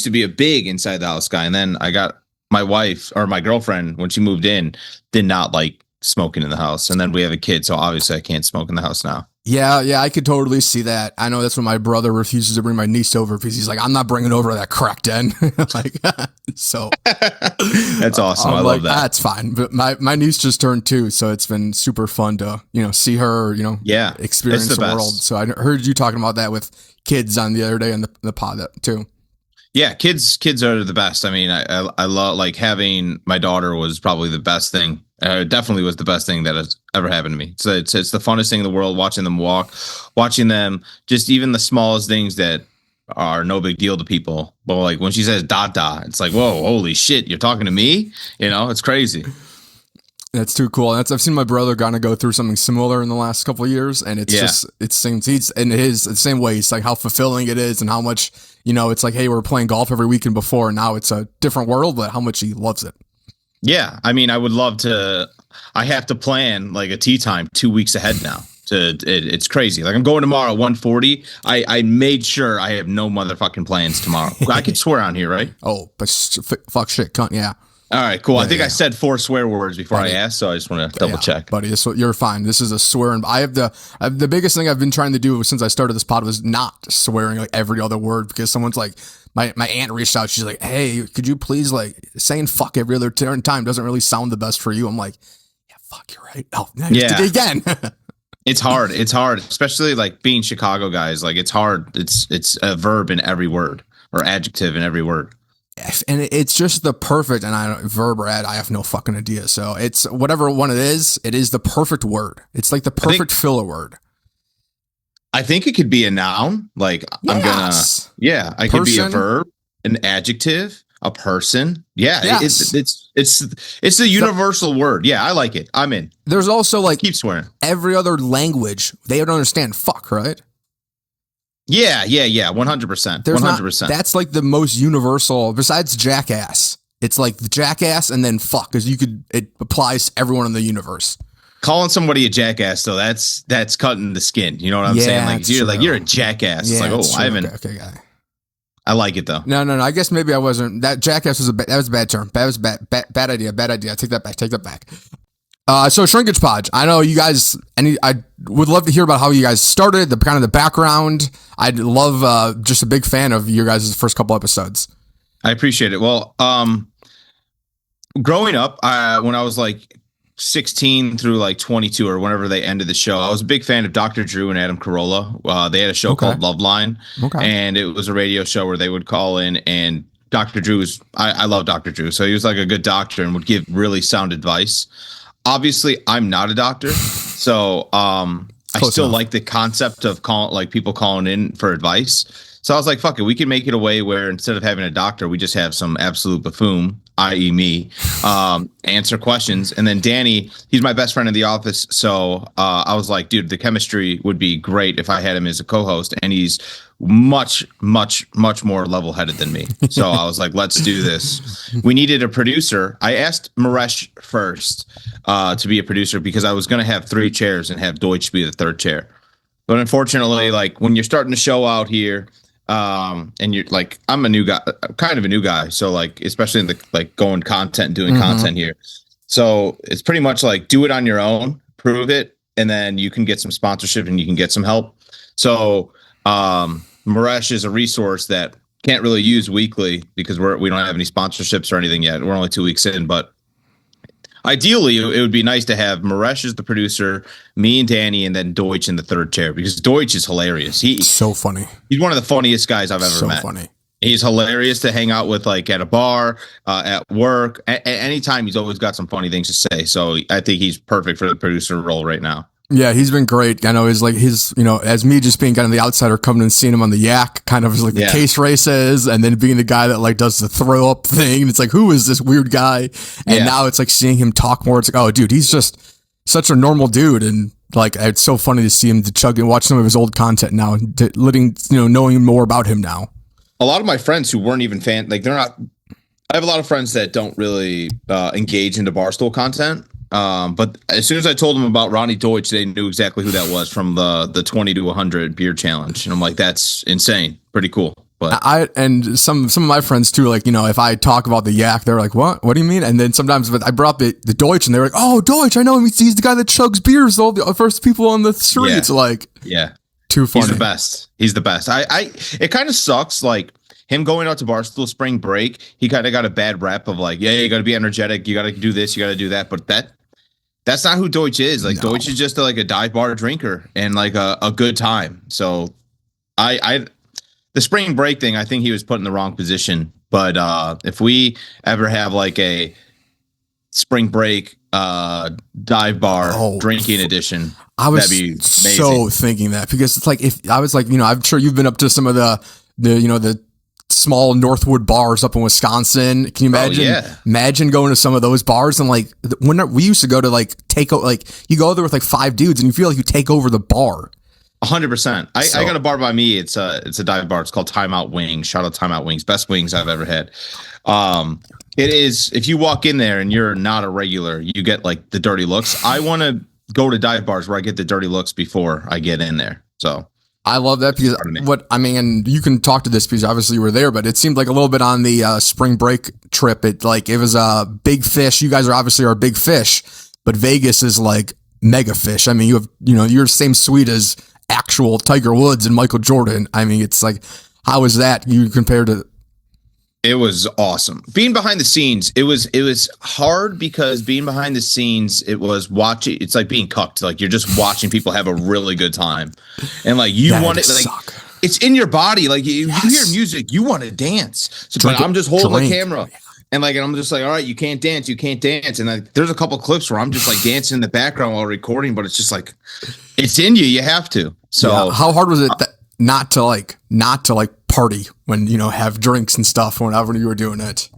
to be a big inside the house guy. And then I got my wife or my girlfriend when she moved in did not like smoking in the house. And then we have a kid. So obviously I can't smoke in the house now. Yeah, I could totally see that. I know that's when my brother refuses to bring my niece over because he's like, I'm not bringing over that crack den. Like, so that's awesome. I love that. That's fine. But my niece just turned 2, so it's been super fun to, see her, experience the world. So I heard you talking about that with kids on the other day in the pod too. Yeah, kids are the best. I mean, I love, like, having my daughter was probably the best thing. Definitely was the best thing that has ever happened to me. So it's the funnest thing in the world, watching them walk, watching them, just even the smallest things that are no big deal to people. But like when she says "dada," it's like, whoa, holy shit, you're talking to me? It's crazy. That's too cool. I've seen my brother gonna go through something similar in the last couple of years, and it's the same way. It's like how fulfilling it is, and how much it's like, hey, we're playing golf every weekend before, and now it's a different world, but how much he loves it. Yeah, I mean, I would love to. I have to plan like a tee time 2 weeks ahead now. It's crazy. Like I'm going tomorrow at 1:40. I made sure I have no motherfucking plans tomorrow. I can swear on here, right? Oh, but fuck shit, cunt, yeah. All right, cool. I think I said 4 swear words before I asked, so I just want to double check. Buddy, you're fine. This is a swearing. The biggest thing I've been trying to do since I started this pod was not swearing like every other word, because someone's like, my aunt reached out. She's like, hey, could you please, like, saying fuck every other time doesn't really sound the best for you. I'm like, yeah, fuck, you're right. Oh, yeah. Again. It's hard. It's hard, especially like being Chicago guys. Like it's hard. It's a verb in every word or adjective in every word. And it's just the perfect, verb or ad, I have no fucking idea. So it's whatever one it is the perfect word. It's like the perfect filler word. I think it could be a noun. Like yes. I could be a verb, an adjective, a person. Yeah. Yes. It's a universal word. Yeah. I like it. I'm in. There's also like keep swearing. Every other language, they don't understand fuck, right? Yeah. 100%. 100%. That's like the most universal, besides jackass. It's like the jackass and then fuck, because it applies to everyone in the universe. Calling somebody a jackass, though, that's cutting the skin. You know what I'm saying? Like you're a jackass. Yeah, it's like, I haven't. Okay, guy. I like it though. No. I guess maybe I wasn't. That jackass was a bad term. That was bad idea. Take that back. So Shrinkage Pod. I know you guys. I would love to hear about how you guys started, the kind of the background. I'd love. Just a big fan of your guys' first couple episodes. I appreciate it. Well, growing up, when I was like 16 through like 22 or whenever they ended the show, I was a big fan of Dr. Drew and Adam Carolla. They had a show called Love Line, and it was a radio show where they would call in, and Dr. Drew was, I love Dr. Drew. So he was like a good doctor and would give really sound advice. Obviously I'm not a doctor. So, I still like the concept of people calling in for advice. So I was like, fuck it. We can make it a way where instead of having a doctor, we just have some absolute buffoon, i.e. me, answer questions. And then Danny, he's my best friend in the office. So I was like, dude, the chemistry would be great if I had him as a co-host. And he's much, much, much more level-headed than me. So I was like, let's do this. We needed a producer. I asked Maresh first to be a producer because I was going to have 3 chairs and have Deutsch be the 3rd chair. But unfortunately, like when you're starting to show out here, and you're like, I'm a new guy, kind of a new guy. So like, especially in the like going content, doing content here. So it's pretty much like do it on your own, prove it, and then you can get some sponsorship and you can get some help. So Maresh is a resource that can't really use weekly because we don't have any sponsorships or anything yet. We're only 2 weeks in, but ideally, it would be nice to have Maresh as the producer, me and Danny, and then Deutsch in the 3rd chair because Deutsch is hilarious. He's so funny. He's one of the funniest guys I've ever met. So funny. He's hilarious to hang out with, like at a bar, at work. Anytime, he's always got some funny things to say. So I think he's perfect for the producer role right now. Yeah, he's been great. I know as me just being kind of the outsider coming and seeing him on the yak, kind of like the case races, and then being the guy that like does the throw up thing. It's like, who is this weird guy? And now it's like seeing him talk more. It's like, oh, dude, he's just such a normal dude. And like, it's so funny to see him to chug and watch some of his old content now, and knowing more about him now. A lot of my friends who weren't even like they're not. I have a lot of friends that don't really engage into Barstool content. But as soon as I told them about Ronnie Deutsch, they knew exactly who that was from the 20 to 100 beer challenge. And I'm like, that's insane. Pretty cool. But and some of my friends too, like, if I talk about the yak, they're like, what do you mean? And then sometimes I brought up the Deutsch and they're like, oh, Deutsch, I know him. He's the guy that chugs beers, all the first people on the streets. Too funny. He's the best. It kind of sucks, like, him going out to Barstool spring break, he kind of got a bad rep of like, you got to be energetic, you got to do this, you got to do that. But that's not who Deutsch is. Like, no. Deutsch is just like a dive bar drinker and like a good time. So the spring break thing, I think he was put in the wrong position. But if we ever have like a spring break dive bar drinking edition, I was that'd be amazing. So thinking that, because it's like, if I was like, I'm sure you've been up to some of the small Northwood bars up in Wisconsin. Can you imagine? Imagine going to some of those bars and like when we used to go to like you go there with like 5 dudes and you feel like you take over the bar. 100%. I got a bar by me. It's a dive bar. It's called Timeout Wings. Shout out Timeout Wings. Best wings I've ever had. It is, if you walk in there and you're not a regular, you get like the dirty looks. I want to go to dive bars where I get the dirty looks before I get in there. So I love that, because and you can talk to this because obviously you were there, but it seemed like a little bit on the spring break trip. It was a big fish. You guys are obviously our big fish, but Vegas is like mega fish. I mean, you have, you're the same suite as actual Tiger Woods and Michael Jordan. I mean, it's like, how is that you compared to? It was awesome. Being behind the scenes, it was hard, because being behind the scenes, it was watching. It's like being cucked. Like, you're just watching people have a really good time, and like you want it. Like, it's in your body. Like you hear music, you want to dance. So, but I'm just holding the camera, and like, and I'm just like, all right, you can't dance. And like, there's a couple clips where I'm just like dancing in the background while recording, but it's just like, it's in you. You have to. So how hard was it not to party when have drinks and stuff whenever you were doing it?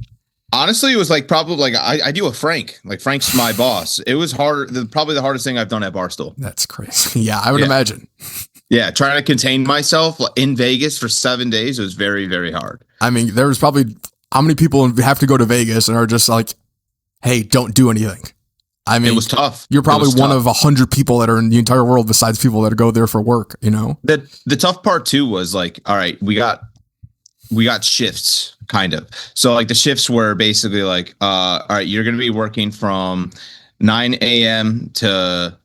Honestly, it was like probably like I deal with Frank. Like, Frank's my boss. It was probably the hardest thing I've done at Barstool. That's crazy. Yeah, I would imagine. Yeah, trying to contain myself in Vegas for 7 days was very, very hard. I mean, there was probably, how many people have to go to Vegas and are just like, hey, don't do anything? I mean, it was tough. You're probably one of 100 people that are in the entire world besides people that go there for work, The tough part too was like, all right, we got shifts, kind of. So like the shifts were basically like, all right, you're going to be working from 9 a.m. to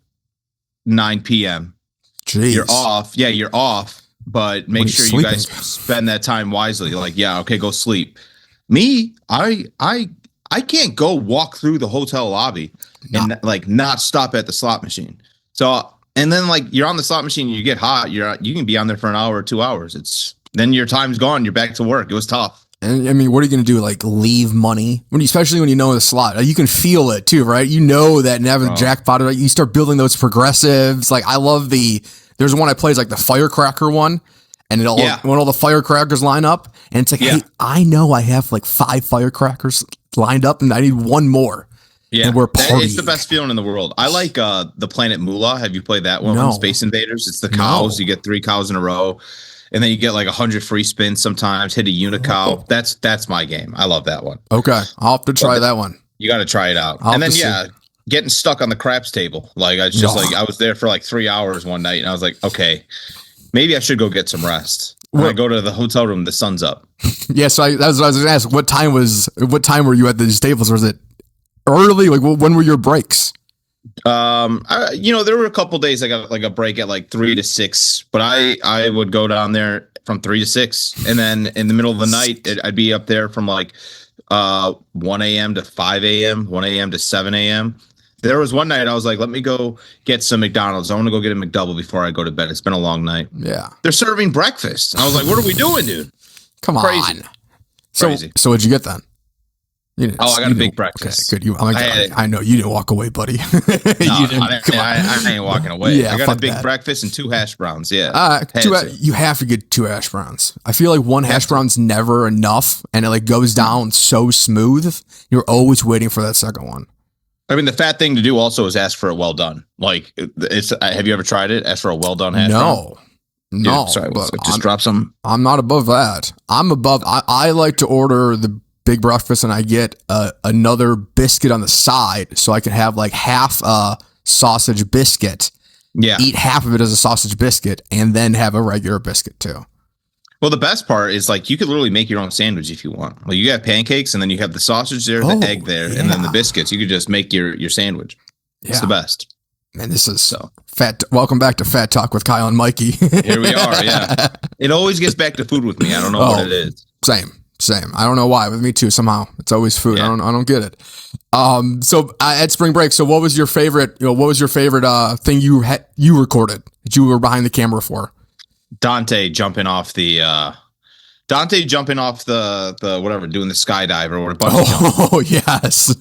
9 p.m. Jeez. You're off. Yeah, you're off, but make sure you guys spend that time wisely. Like, yeah, okay, go sleep. Me, I can't go walk through the hotel lobby and like not stop at the slot machine. So, and then like you're on the slot machine, you get hot. You can be on there for an hour or 2 hours. Then your time's gone. You're back to work. It was tough. And I mean, what are you going to do? Like, leave money? Especially when you know the slot, you can feel it too, right? You know that never jackpot. You start building those progressives. Like, I love there's one I play is like the firecracker one, and when all the firecrackers line up, and it's like, hey, I know I have like 5 firecrackers lined up, and I need one more. Yeah, and we're partying. It's the best feeling in the world. I like the Planet Moolah. Have you played that one from Space Invaders? It's the cows. You get 3 cows in a row. And then you get like 100 free spins sometimes, hit a unicow. That's my game. I love that one. Okay. I'll have to try that one. You got to try it out. And then, getting stuck on the craps table. Like, I was there for like 3 hours one night, and I was like, okay, maybe I should go get some rest. When I go to the hotel room, the sun's up. Yeah. So that's what I was going to ask. What time were you at these tables? Was it early? Like, when were your breaks? There were a couple days I got like a break at like 3 to 6, but I would go down there from 3 to 6, and then in the middle of the night I'd be up there from like 1 a.m. to 5 a.m., 1 a.m. to 7 a.m. There was one night I was like, let me go get some McDonald's. I want to go get a McDouble before I go to bed. It's been a long night. Yeah, they're serving breakfast. I was like, what are we doing, dude? Come on. Crazy. So what'd you get then? I got a big breakfast. Okay, good. I know you didn't walk away, buddy. I ain't walking away. Yeah, I got a big breakfast and 2 hash browns. Yeah, you have to get 2 hash browns. I feel like 1 hash brown's never enough, and it like goes down so smooth. You're always waiting for that second one. I mean, the fat thing to do also is ask for a well done. Like, have you ever tried it? Ask for a well done hash brown? No. Dude, sorry, just drop some. I'm not above that. I'm above. I like to order the big breakfast, and I get another biscuit on the side, so I can have like half a sausage biscuit. Yeah, eat half of it as a sausage biscuit, and then have a regular biscuit too. Well, the best part is like you could literally make your own sandwich if you want. Like you have pancakes and then you have the sausage there, the egg there, and then the biscuits. You could just make your sandwich. It's the best. Man, this is so fat. Welcome back to Fat Talk with Kyle and Mikey. Here we are. Yeah, it always gets back to food with me. I don't know what it is. Same. I don't know why. With me too. Somehow it's always food. Yeah. I don't get it. So at spring break. So what was your favorite? What was your favorite thing you recorded that you were behind the camera for? Dante jumping off the whatever, doing the skydive or whatever. Oh yes,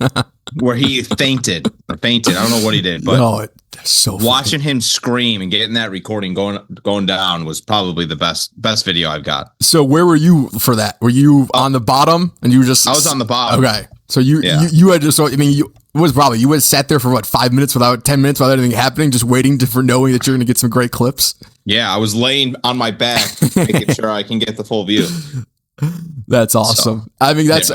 where he fainted. I don't know what he did, but so watching him scream and getting that recording going down was probably the best video I've got. So where were you for that? Were you on the bottom and you were just? I was on the bottom. Okay, so you had just. I mean, you would have sat there for 5 minutes 10 minutes without anything happening, just waiting for knowing that you're going to get some great clips. Yeah, I was laying on my back, making sure I can get the full view. That's awesome. So, I mean, that's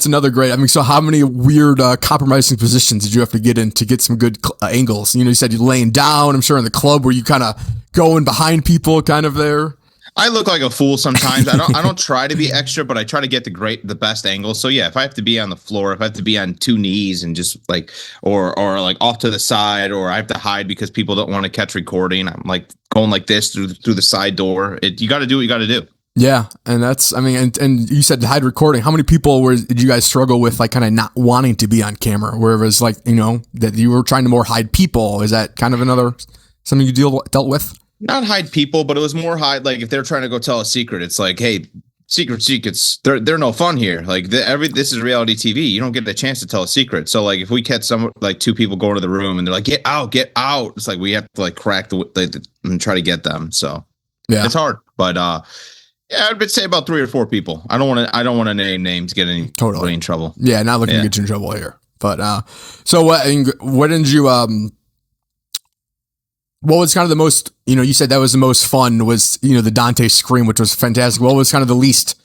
another great. I mean, so how many weird compromising positions did you have to get in to get some good angles? You said you're laying down. I'm sure in the club where you kind of going behind people, kind of there. I look like a fool sometimes. I don't try to be extra, but I try to get the best angles. So yeah, if I have to be on the floor, if I have to be on two knees and just like, or like off to the side, or I have to hide because people don't want to catch recording, I'm like going like this through the side door. You got to do what you got to do. Yeah, and that's, I mean, and you said hide recording. How many people did you guys struggle with, like, kind of not wanting to be on camera, where it was like, that you were trying to more hide people? Is that kind of something you dealt with? Not hide people, but it was more hide, like if they're trying to go tell a secret, it's like, hey, secrets, they're no fun here. Like this is reality TV. You don't get the chance to tell a secret. So like if we catch two people going to the room and they're like, get out, it's like we have to like crack and try to get them. So yeah, it's hard, but yeah, I'd say about 3 or 4 people. I don't want to name names, get any totally in trouble. Yeah, not looking to get you in trouble here. But so what did you what was kind of the most, you said that was the most fun was, the Dante scream, which was fantastic. What was kind of the least,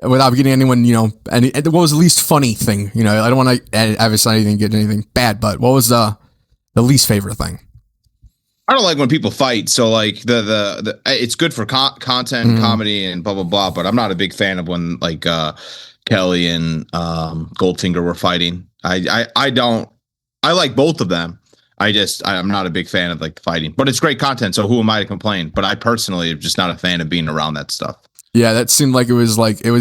without getting anyone, what was the least funny thing? I don't want to obviously get anything bad, but what was the least favorite thing? I don't like when people fight. So like the it's good for content, comedy and blah, blah, blah. But I'm not a big fan of when like Kelly and Goldfinger were fighting. I like both of them. I'm not a big fan of like the fighting, but it's great content. So who am I to complain? But I personally am just not a fan of being around that stuff. Yeah, that seemed like it was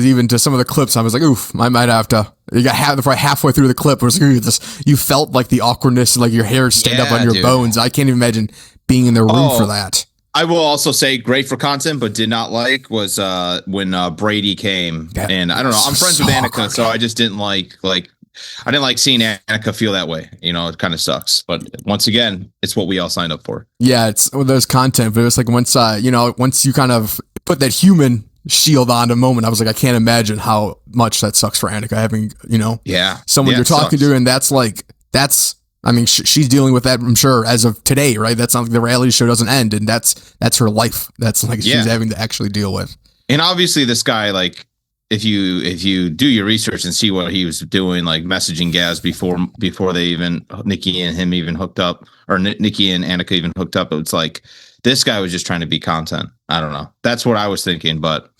even to some of the clips. I was like, oof, I might have to. You got halfway through the clip. It was like, you felt like the awkwardness and like your hair stand up on your bones. I can't even imagine being in the room for that. I will also say great for content, but did not like was when Brady came. And I don't know. I'm friends with Annika, so I just didn't like I didn't like seeing Annika feel that way. It kind of sucks. But once again, it's what we all signed up for. Yeah, it's those content. But it was like once you kind of put that human shield on a moment, I was like, I can't imagine how much that sucks for Annika having, someone you're talking to. And she's dealing with that, I'm sure, as of today, right? That's not like the reality show doesn't end. And that's her life. That's like she's having to actually deal with. And obviously this guy, like, if you do your research and see what he was doing, like messaging Gaz before they even Nikki and him even hooked up, or Nikki and Annika even hooked up, it's like this guy was just trying to be content. I don't know. That's what I was thinking, but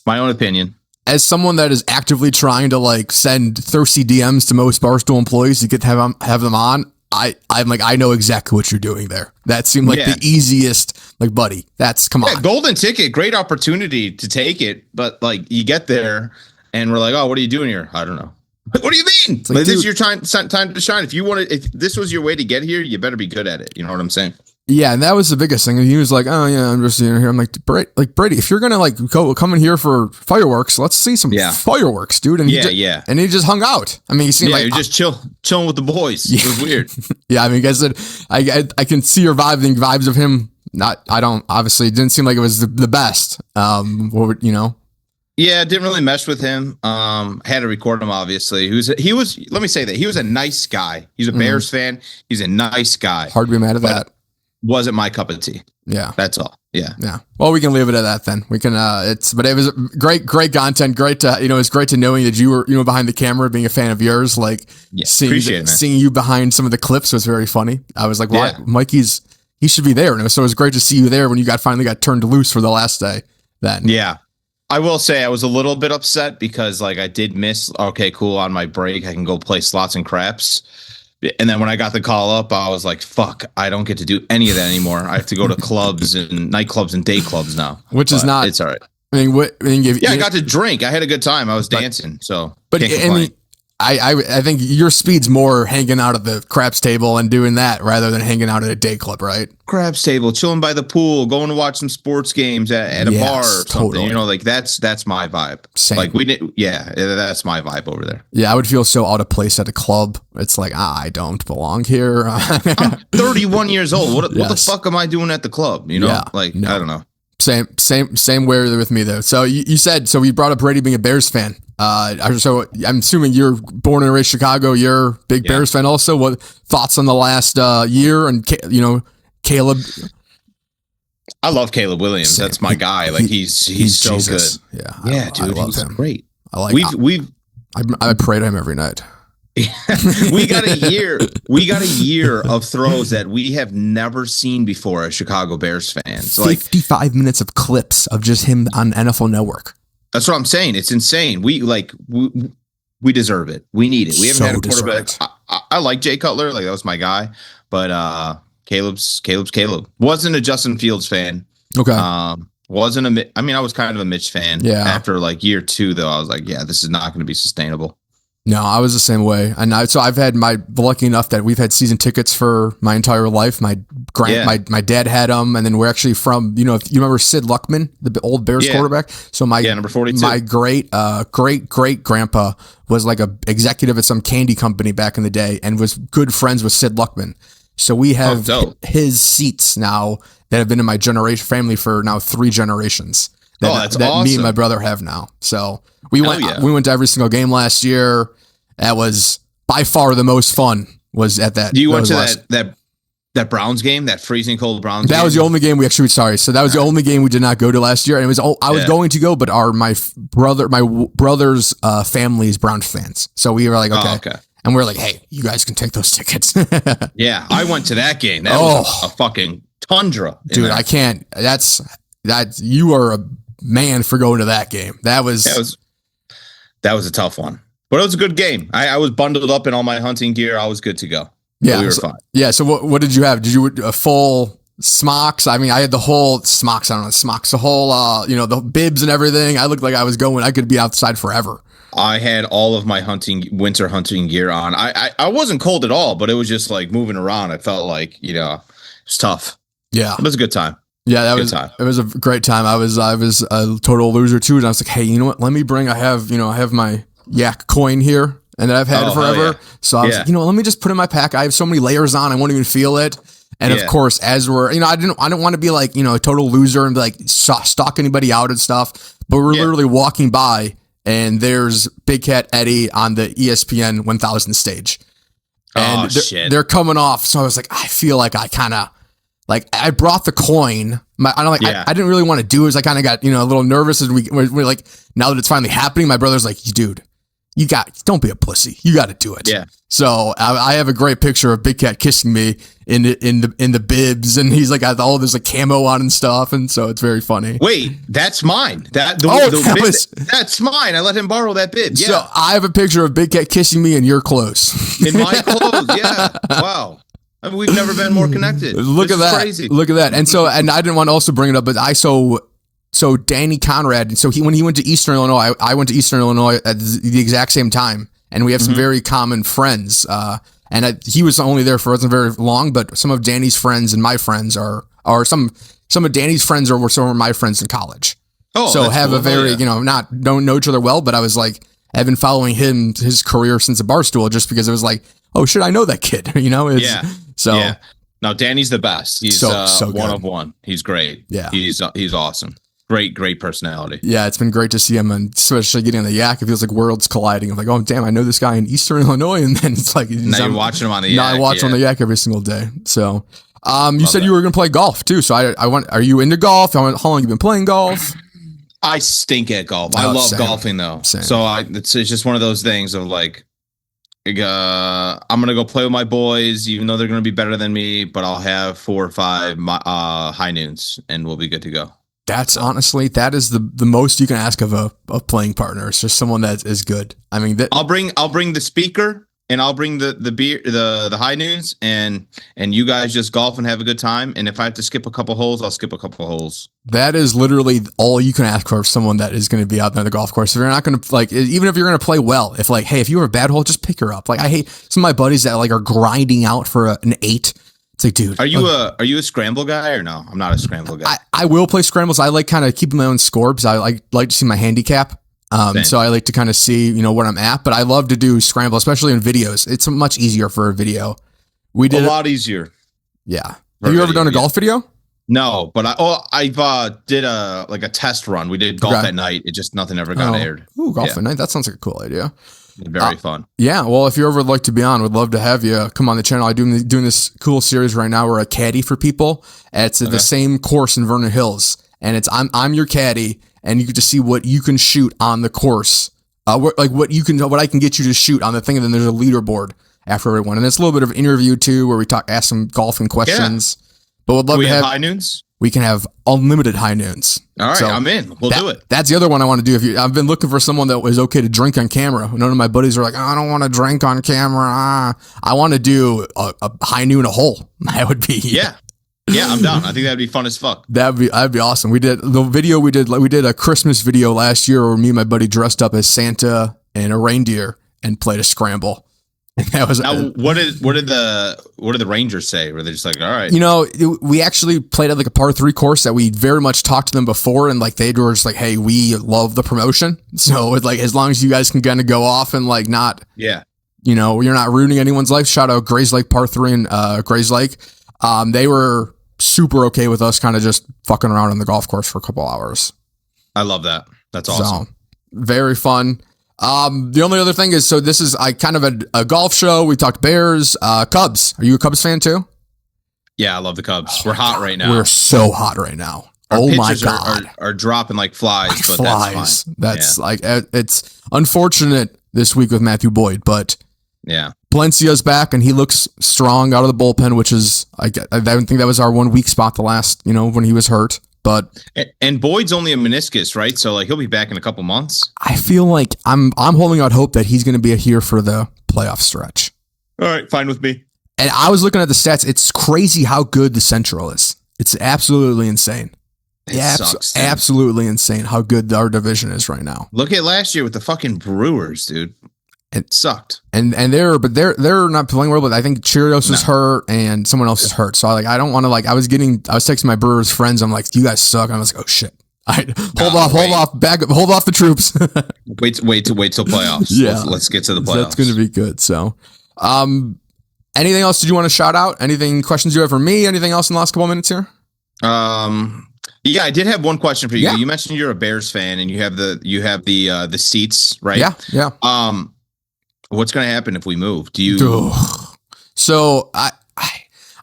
my own opinion. As someone that is actively trying to like send thirsty DMs to most Barstool employees to get to have them on, I'm like, I know exactly what you're doing there. That seemed like the easiest, like, buddy, come on. Golden ticket, great opportunity to take it. But like you get there and we're like, oh, what are you doing here? I don't know. What do you mean? Like, this is your time to shine. If this was your way to get here, you better be good at it. You know what I'm saying? Yeah, and that was the biggest thing. He was like, "Oh yeah, I'm just here." I'm like, Brady, if you're gonna like come in here for fireworks, let's see some fireworks, dude." And and he just hung out. I mean, he seemed like just chilling with the boys. It was weird. Yeah, I mean, I said, I can see your vibes of him. Obviously, it didn't seem like it was the best. Yeah, it didn't really mesh with him. Had to record him, obviously. Let me say that he was a nice guy. He's a Bears fan. He's a nice guy. Hard to be mad at that. Wasn't my cup of tea. Yeah. That's all. Yeah. Yeah. Well, we can leave it at that then. We can, but it was great content. Great to, it's great to knowing that you were, behind the camera, being a fan of yours, like seeing you behind some of the clips was very funny. I was like, well, he should be there. And it was great to see you there when you finally got turned loose for the last day. then. Yeah. I will say I was a little bit upset because like I did miss, okay, cool, on my break, I can go play slots and craps. And then when I got the call up, I was like, fuck, I don't get to do any of that anymore. I have to go to clubs and nightclubs and day clubs now. Which is not. It's all right. I mean, I got to drink. I had a good time. I was dancing. So, but I think your speed's more hanging out at the craps table and doing that rather than hanging out at a day club, right? Craps table, chilling by the pool, going to watch some sports games at a bar or something. Totally. You know, like that's my vibe. Same. Like that's my vibe over there. Yeah, I would feel so out of place at a club. It's like, I don't belong here. I'm 31 years old. What the fuck am I doing at the club? You know, I don't know. Same way with me though. So you said, so we brought up Brady being a Bears fan. So I'm assuming you're born and raised Chicago. You're a big Bears fan also. What thoughts on the last year and Caleb? I love Caleb Williams. That's my guy. Like he's so Jesus. good. Yeah, dude, I love him. Great. I like. I pray to him every night. we got a year of throws that we have never seen before as Chicago Bears fans. 55 minutes of clips of just him on NFL Network. That's what I'm saying. It's insane. We deserve it. We need it. We haven't had a quarterback. I like Jay Cutler. Like that was my guy, but Caleb's Caleb. Wasn't a Justin Fields fan. Okay. I was kind of a Mitch fan. Yeah. After like year 2 though, I was like, yeah, this is not going to be sustainable. No, I was the same way. And so I've had lucky enough that we've had season tickets for my entire life. My dad had them. And then we're actually from, if you remember Sid Luckman, the old Bears quarterback. So number 42. My great grandpa was like a executive at some candy company back in the day and was good friends with Sid Luckman. So we have his seats now that have been in my family for now 3 generations. That's awesome. Me and my brother have now. So we went to every single game last year. That was by far the most fun was at that. You went to that Browns game, that freezing cold Browns game? That was the only game So that was the only game we did not go to last year. And I was going to go, but my brother's family is Browns fans. So we were like, okay. And we're like, hey, you guys can take those tickets. Yeah. I went to that game. That was a fucking tundra. Dude, I can't. You are a man for going to that game. That was a tough one, but it was a good game. I was bundled up in all my hunting gear. I was good to go. Yeah, we were fine. Yeah. So what did you have? Did you a full smocks? I mean, I had the whole smocks. I don't know, smocks, the whole, the bibs and everything. I looked like I could be outside forever. I had all of my winter hunting gear on. I wasn't cold at all, but it was just like moving around. I felt like, it was tough. Yeah. It was a good time. Yeah, it was a great time. I was a total loser too. And I was like, hey, you know what? Let me I have my yak coin here and I've had it forever. Yeah. So I was like, let me just put in my pack. I have so many layers on. I won't even feel it. And of course, as we're, I didn't want to be like, a total loser and be like stalk anybody out and stuff. But we're literally walking by and there's Big Cat Eddie on the ESPN 1000 stage. And they're coming off. So I was like, I feel like I kind of, like I brought the coin. I didn't really want to do it. As I kind of got, a little nervous as we're like, now that it's finally happening, my brother's like, dude, don't be a pussy. You got to do it. Yeah. So I have a great picture of Big Cat kissing me in the bibs, and he's like got all this like camo on and stuff, and so it's very funny. Wait, that's mine. That's mine. I let him borrow that bib. Yeah. So I have a picture of Big Cat kissing me in your clothes. In my clothes. Yeah. Wow. I mean, we've never been more connected. Look at that. Crazy. Look at that. And so, and I didn't want to also bring it up, but so Danny Conrad, and so when he went to Eastern Illinois, I went to Eastern Illinois at the exact same time, and we have some very common friends. He was only there for wasn't very long, but some of Danny's friends and my friends are some of Danny's friends were some of my friends in college. Oh, so have cool. A very don't know each other well, but I was like, I've been following his career since a Barstool, just because it was like, oh shit, I know that kid. So yeah. No, Danny's the best. He's so one of one. He's great. Yeah, he's awesome. Great personality. Yeah, it's been great to see him, and especially getting on the yak. It feels like worlds colliding. I'm like, oh damn, I know this guy in Eastern Illinois, and then it's like now you're watching him on the yak. Now I watch him on the yak every single day. So, you said you were going to play golf too. So I want. Are you into golf? How long have you been playing golf? I stink at golf. I love golfing though. Same. So it's just one of those things of like, I'm going to go play with my boys, even though they're going to be better than me, but I'll have 4 or 5 high noons and we'll be good to go. That's honestly, that is the most you can ask of a playing partner. It's just someone that is good. I mean, I'll bring the speaker, and I'll bring the beer, the high noons, and you guys just golf and have a good time. And if I have to skip a couple holes, I'll skip a couple holes. That is literally all you can ask for someone that is going to be out there on the golf course. If you're not going to even if you're going to play well, if like, hey, if you have a bad hole, just pick her up. Like I hate some of my buddies that like are grinding out for an 8. It's like, dude, are you a scramble guy or no? I'm not a scramble guy. I will play scrambles. I like kind of keeping my own score because I like to see my handicap. So I like to kind of see, what I'm at, but I love to do scramble, especially in videos. It's much easier for a video. We did a lot easier. Yeah. Have you ever done a golf video? No, but I did a test run. We did golf at night. It just nothing ever got aired. Ooh, golf at night. That sounds like a cool idea. Very fun. Yeah. Well, if you ever like to be on, would love to have you come on the channel. I'm doing this cool series right now where I caddy for people. It's at the same course in Vernon Hills, and I'm your caddy, and you get to see what you can shoot on the course. What I can get you to shoot on the thing, and then there's a leaderboard after everyone, and it's a little bit of interview too, where we ask some golfing questions. Yeah. But would love to have high noons. We can have unlimited high noons. All right, so I'm in. We'll do it. That's the other one I want to do. I've been looking for someone that was okay to drink on camera. None of my buddies are like, I don't want to drink on camera. I want to do a high noon a hole. That would be Yeah, I'm down. I think that'd be fun as fuck. That'd be awesome. We did a Christmas video last year where me and my buddy dressed up as Santa and a reindeer and played a scramble. And that was what did the Rangers say? Were they just like, all right? We actually played at like a par 3 course that we very much talked to them before, and like they were just like, hey, we love the promotion. So it's like, as long as you guys can kind of go off and like not, you're not ruining anyone's life. Shout out Grays Lake par 3 and Grays Lake. They were super okay with us kind of just fucking around on the golf course for a couple hours. I love that. That's awesome. So, very fun. The only other thing is, so this is kind of a golf show. We talked Bears, Cubs. Are you a Cubs fan too? Yeah, I love the Cubs. We're hot right now. We're so hot right now. Our my God. Are dropping like flies, but that's fine. That's it's unfortunate this week with Matthew Boyd, but yeah. Palencia's back and he looks strong out of the bullpen, which is, I don't think that was our one weak spot the last, when he was hurt. But and Boyd's only a meniscus, right? So like he'll be back in a couple months. I feel like I'm holding out hope that he's going to be here for the playoff stretch. All right, fine with me. And I was looking at the stats. It's crazy how good the Central is. It's absolutely insane. It sucks, absolutely insane how good our division is right now. Look at last year with the fucking Brewers, dude. It sucked. And they're not playing well, but I think Cheerios is hurt and someone else is hurt. So I don't want to I was texting my Brewers friends. I'm like, you guys suck. And I was like, oh shit. Hold off the troops. wait till playoffs. Yeah. Let's get to the playoffs. That's going to be good. So, anything else did you want to shout out? Anything questions you have for me? Anything else in the last couple of minutes here? Yeah, I did have one question for you. Yeah. You mentioned you're a Bears fan and you have the seats, right? Yeah. What's going to happen if we move? Do you? So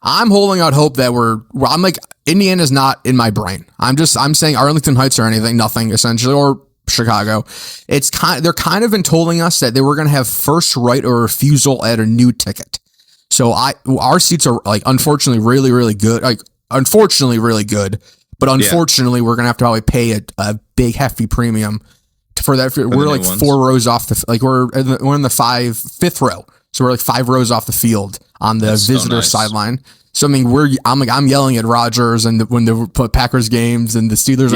I'm holding out hope that I'm like, Indiana's not in my brain. I'm saying Arlington Heights or nothing essentially, or Chicago. They're kind of been telling us that they were going to have first right or refusal at a new ticket. So our seats are like, unfortunately, really, really good. Like, unfortunately, really good. But unfortunately, we're going to have to probably pay a big, hefty premium for that. We're like ones. 4 rows off we're in the fifth row. So we're like 5 rows off the field on the visitor sideline. So I mean, I'm yelling at Rodgers and when the Packers games and the Steelers,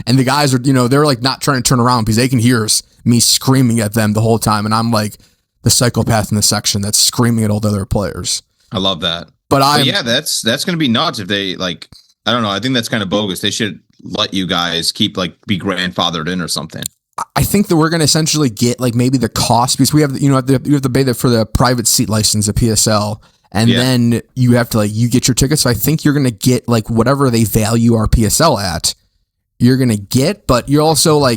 and the guys are, they're like not trying to turn around because they can hear me screaming at them the whole time. And I'm like the psychopath in the section that's screaming at all the other players. I love that. But that's going to be nuts if they I don't know. I think that's kind of bogus. They should let you guys keep be grandfathered in or something. I think that we're going to essentially get maybe the cost because we have, you have to pay for the private seat license, the PSL, and then you have to you get your tickets. So I think you're going to get whatever they value our PSL at, you're going to get, but you're also I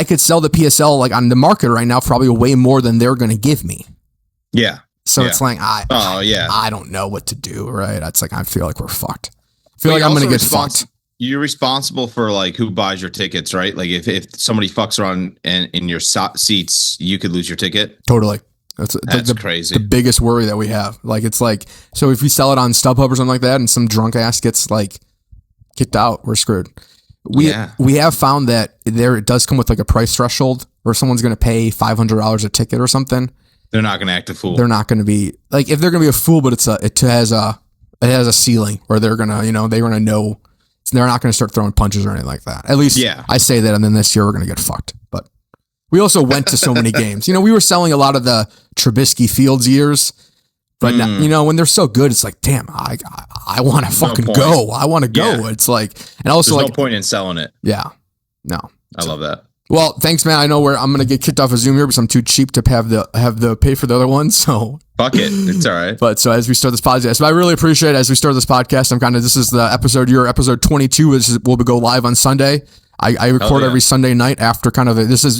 could sell the PSL on the market right now probably way more than they're going to give me. Yeah. So it's I don't know what to do, right? It's I feel like we're fucked. I feel like I'm going to get fucked. You're responsible for who buys your tickets, right? If somebody fucks around in your seats, you could lose your ticket. Totally. That's crazy. The biggest worry that we have. So if we sell it on StubHub or something like that and some drunk ass gets kicked out, we're screwed. We have found that it does come with like a price threshold where if someone's going to pay $500 a ticket or something. They're not going to act a fool. They're not going to be like, if they're going to be a fool, but it has a ceiling where they're going to, they're going to know they're not going to start throwing punches or anything like that. At least I say that. And then this year we're going to get fucked. But we also went to so many games. We were selling a lot of the Trubisky Fields years, but now, when they're so good, it's like, damn, I want to fucking go. I want to go. Yeah. It's like, and also there's no point in selling it. Yeah. No. I love that. Well, thanks, man. I know I'm going to get kicked off of Zoom here because I'm too cheap to have the pay for the other one. So fuck it, it's all right. But so as we start this podcast, but I really appreciate it. As we start this podcast, this is the episode. Your episode 22 will go live on Sunday. I record every Sunday night after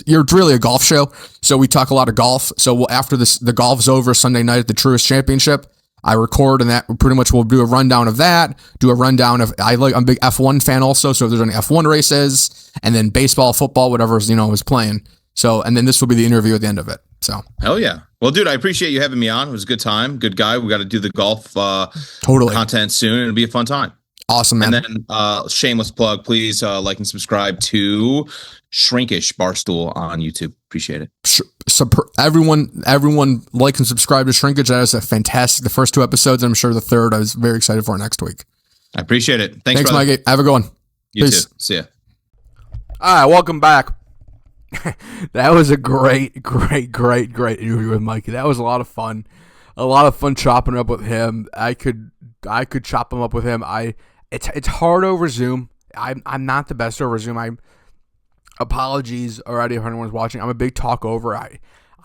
you're really a golf show, so we talk a lot of golf. So after the golf's over Sunday night at the Truist Championship, I record, and that pretty much we'll do a rundown of that. I'm a big F1 fan also, so if there's any F1 races, and then baseball, football, whatever is playing. So, and then this will be the interview at the end of it. So, hell yeah. Well, dude, I appreciate you having me on. It was a good time. Good guy. We got to do the golf content soon. It'll be a fun time. Awesome, man. And then shameless plug, please like and subscribe to Shrinkage Barstool on YouTube. Appreciate it. So everyone like and subscribe to Shrinkage. That is a fantastic. The first 2 episodes, and I'm sure the third I was very excited for next week. I appreciate it. Thanks Mikey. Have a good one. You Peace. Too. See ya. All right, welcome back. That was a great interview with Mikey. That was a lot of fun. A lot of fun chopping up with him. I could chop him up with him. It's hard over Zoom. I'm not the best over Zoom. Apologies already if anyone's watching. I'm a big talk over. I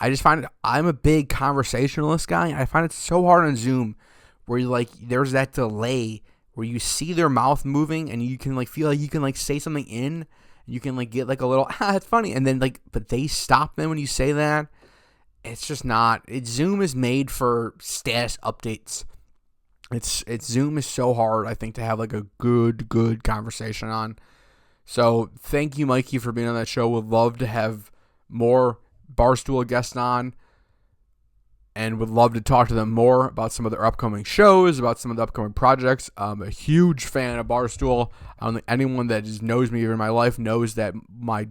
just find I'm a big conversationalist guy. I find it so hard on Zoom where there's that delay where you see their mouth moving and you can feel like you can say something in. You can get a little it's funny, and then but they stop them when you say that. It's just not. Zoom is made for status updates. Zoom is so hard, I think, to have a good conversation on. So thank you, Mikey, for being on that show. Would love to have more Barstool guests on, and would love to talk to them more about some of their upcoming shows, about some of the upcoming projects. I'm a huge fan of Barstool. I don't think anyone that just knows me in my life knows that my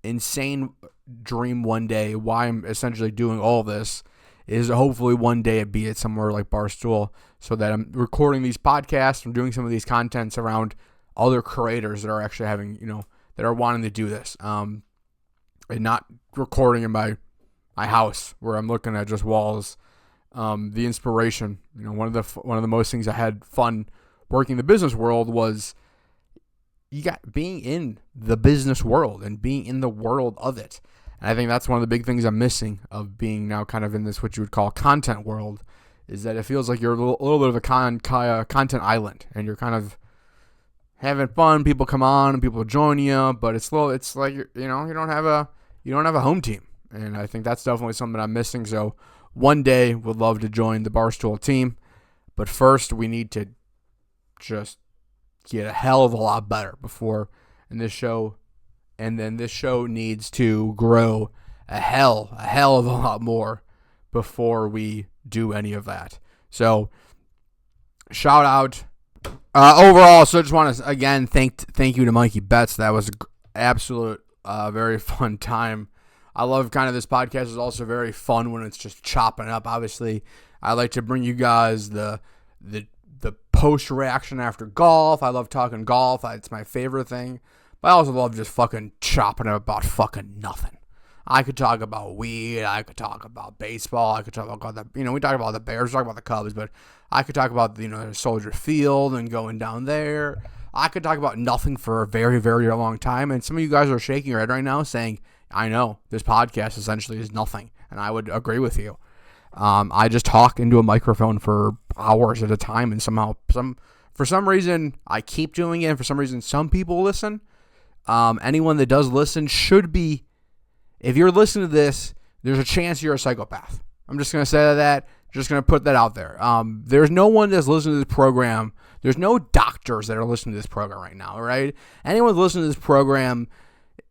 insane dream one day, why I'm essentially doing all this, is hopefully one day be at somewhere like Barstool, so that I'm recording these podcasts, I'm doing some of these contents around other creators that are actually having, that are wanting to do this, and not recording in my house where I'm looking at just walls. The inspiration, one of the most things I had fun working in the business world was being in the business world and being in the world of it. And I think that's one of the big things I'm missing of being now kind of in this, what you would call content world, is that it feels like you're a little bit of a content island, and you're kind of having fun. People come on and people join you, but it's like, you don't have a home team. And I think that's definitely something I'm missing. So one day would love to join the Barstool team, but first we need to just get a hell of a lot better and then this show needs to grow a hell of a lot more before we do any of that. So shout out overall. So I just want to again thank you to Mikey Bets. That was an absolute very fun time. I love kind of this podcast is also very fun when it's just chopping up. Obviously, I like to bring you guys the post reaction after golf. I love talking golf. It's my favorite thing. But I also love just fucking chopping up about fucking nothing. I could talk about weed. I could talk about baseball. I could talk about we talk about the Bears, we talk about the Cubs, but I could talk about Soldier Field and going down there. I could talk about nothing for a very, very long time. And some of you guys are shaking your head right now saying, I know, this podcast essentially is nothing. And I would agree with you. I just talk into a microphone for hours at a time, and for some reason, I keep doing it, and for some reason, some people listen. Anyone that does listen should be, if you're listening to this, there's a chance you're a psychopath. I'm just going to say that, just going to put that out there. There's no one that's listening to this program. There's no doctors that are listening to this program right now, right? Anyone listening to this program,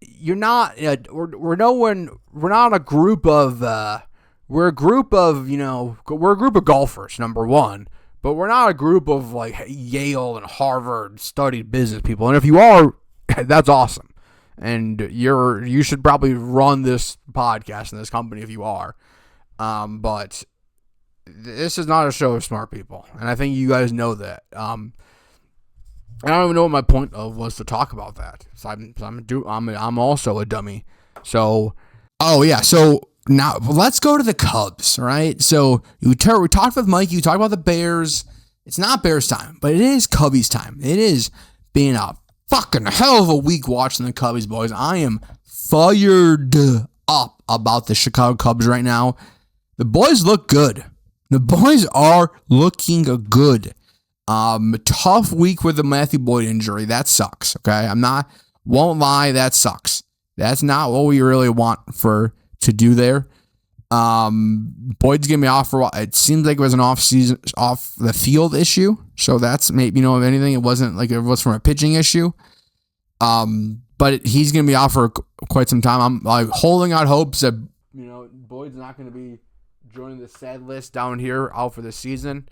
you're not, we're not a group of, we're a group of golfers, number one, But we're not a group of like Yale and Harvard studied business people. And if you are, that's awesome. And you should probably run this podcast and this company if you are. But this is not a show of smart people, and I think you guys know that. I don't even know what my point of was to talk about that. So I'm also a dummy. So, oh yeah. So now let's go to the Cubs, right? So we talked with Mikey. We talked about the Bears. It's not Bears time, but it is Cubbies time. It is being a fucking hell of a week watching the Cubbies, boys. I am fired up about the Chicago Cubs right now. The boys look good. The boys are looking good. Tough week with the Matthew Boyd injury. That sucks. Okay, won't lie. That sucks. That's not what we really want to do there. Boyd's gonna be off for a while. It seems like it was an off the field issue. So that's maybe, if anything, it wasn't like it was from a pitching issue. But he's gonna be off for quite some time. I'm like holding out hopes that Boyd's not gonna be joining the sad list down here out for the season.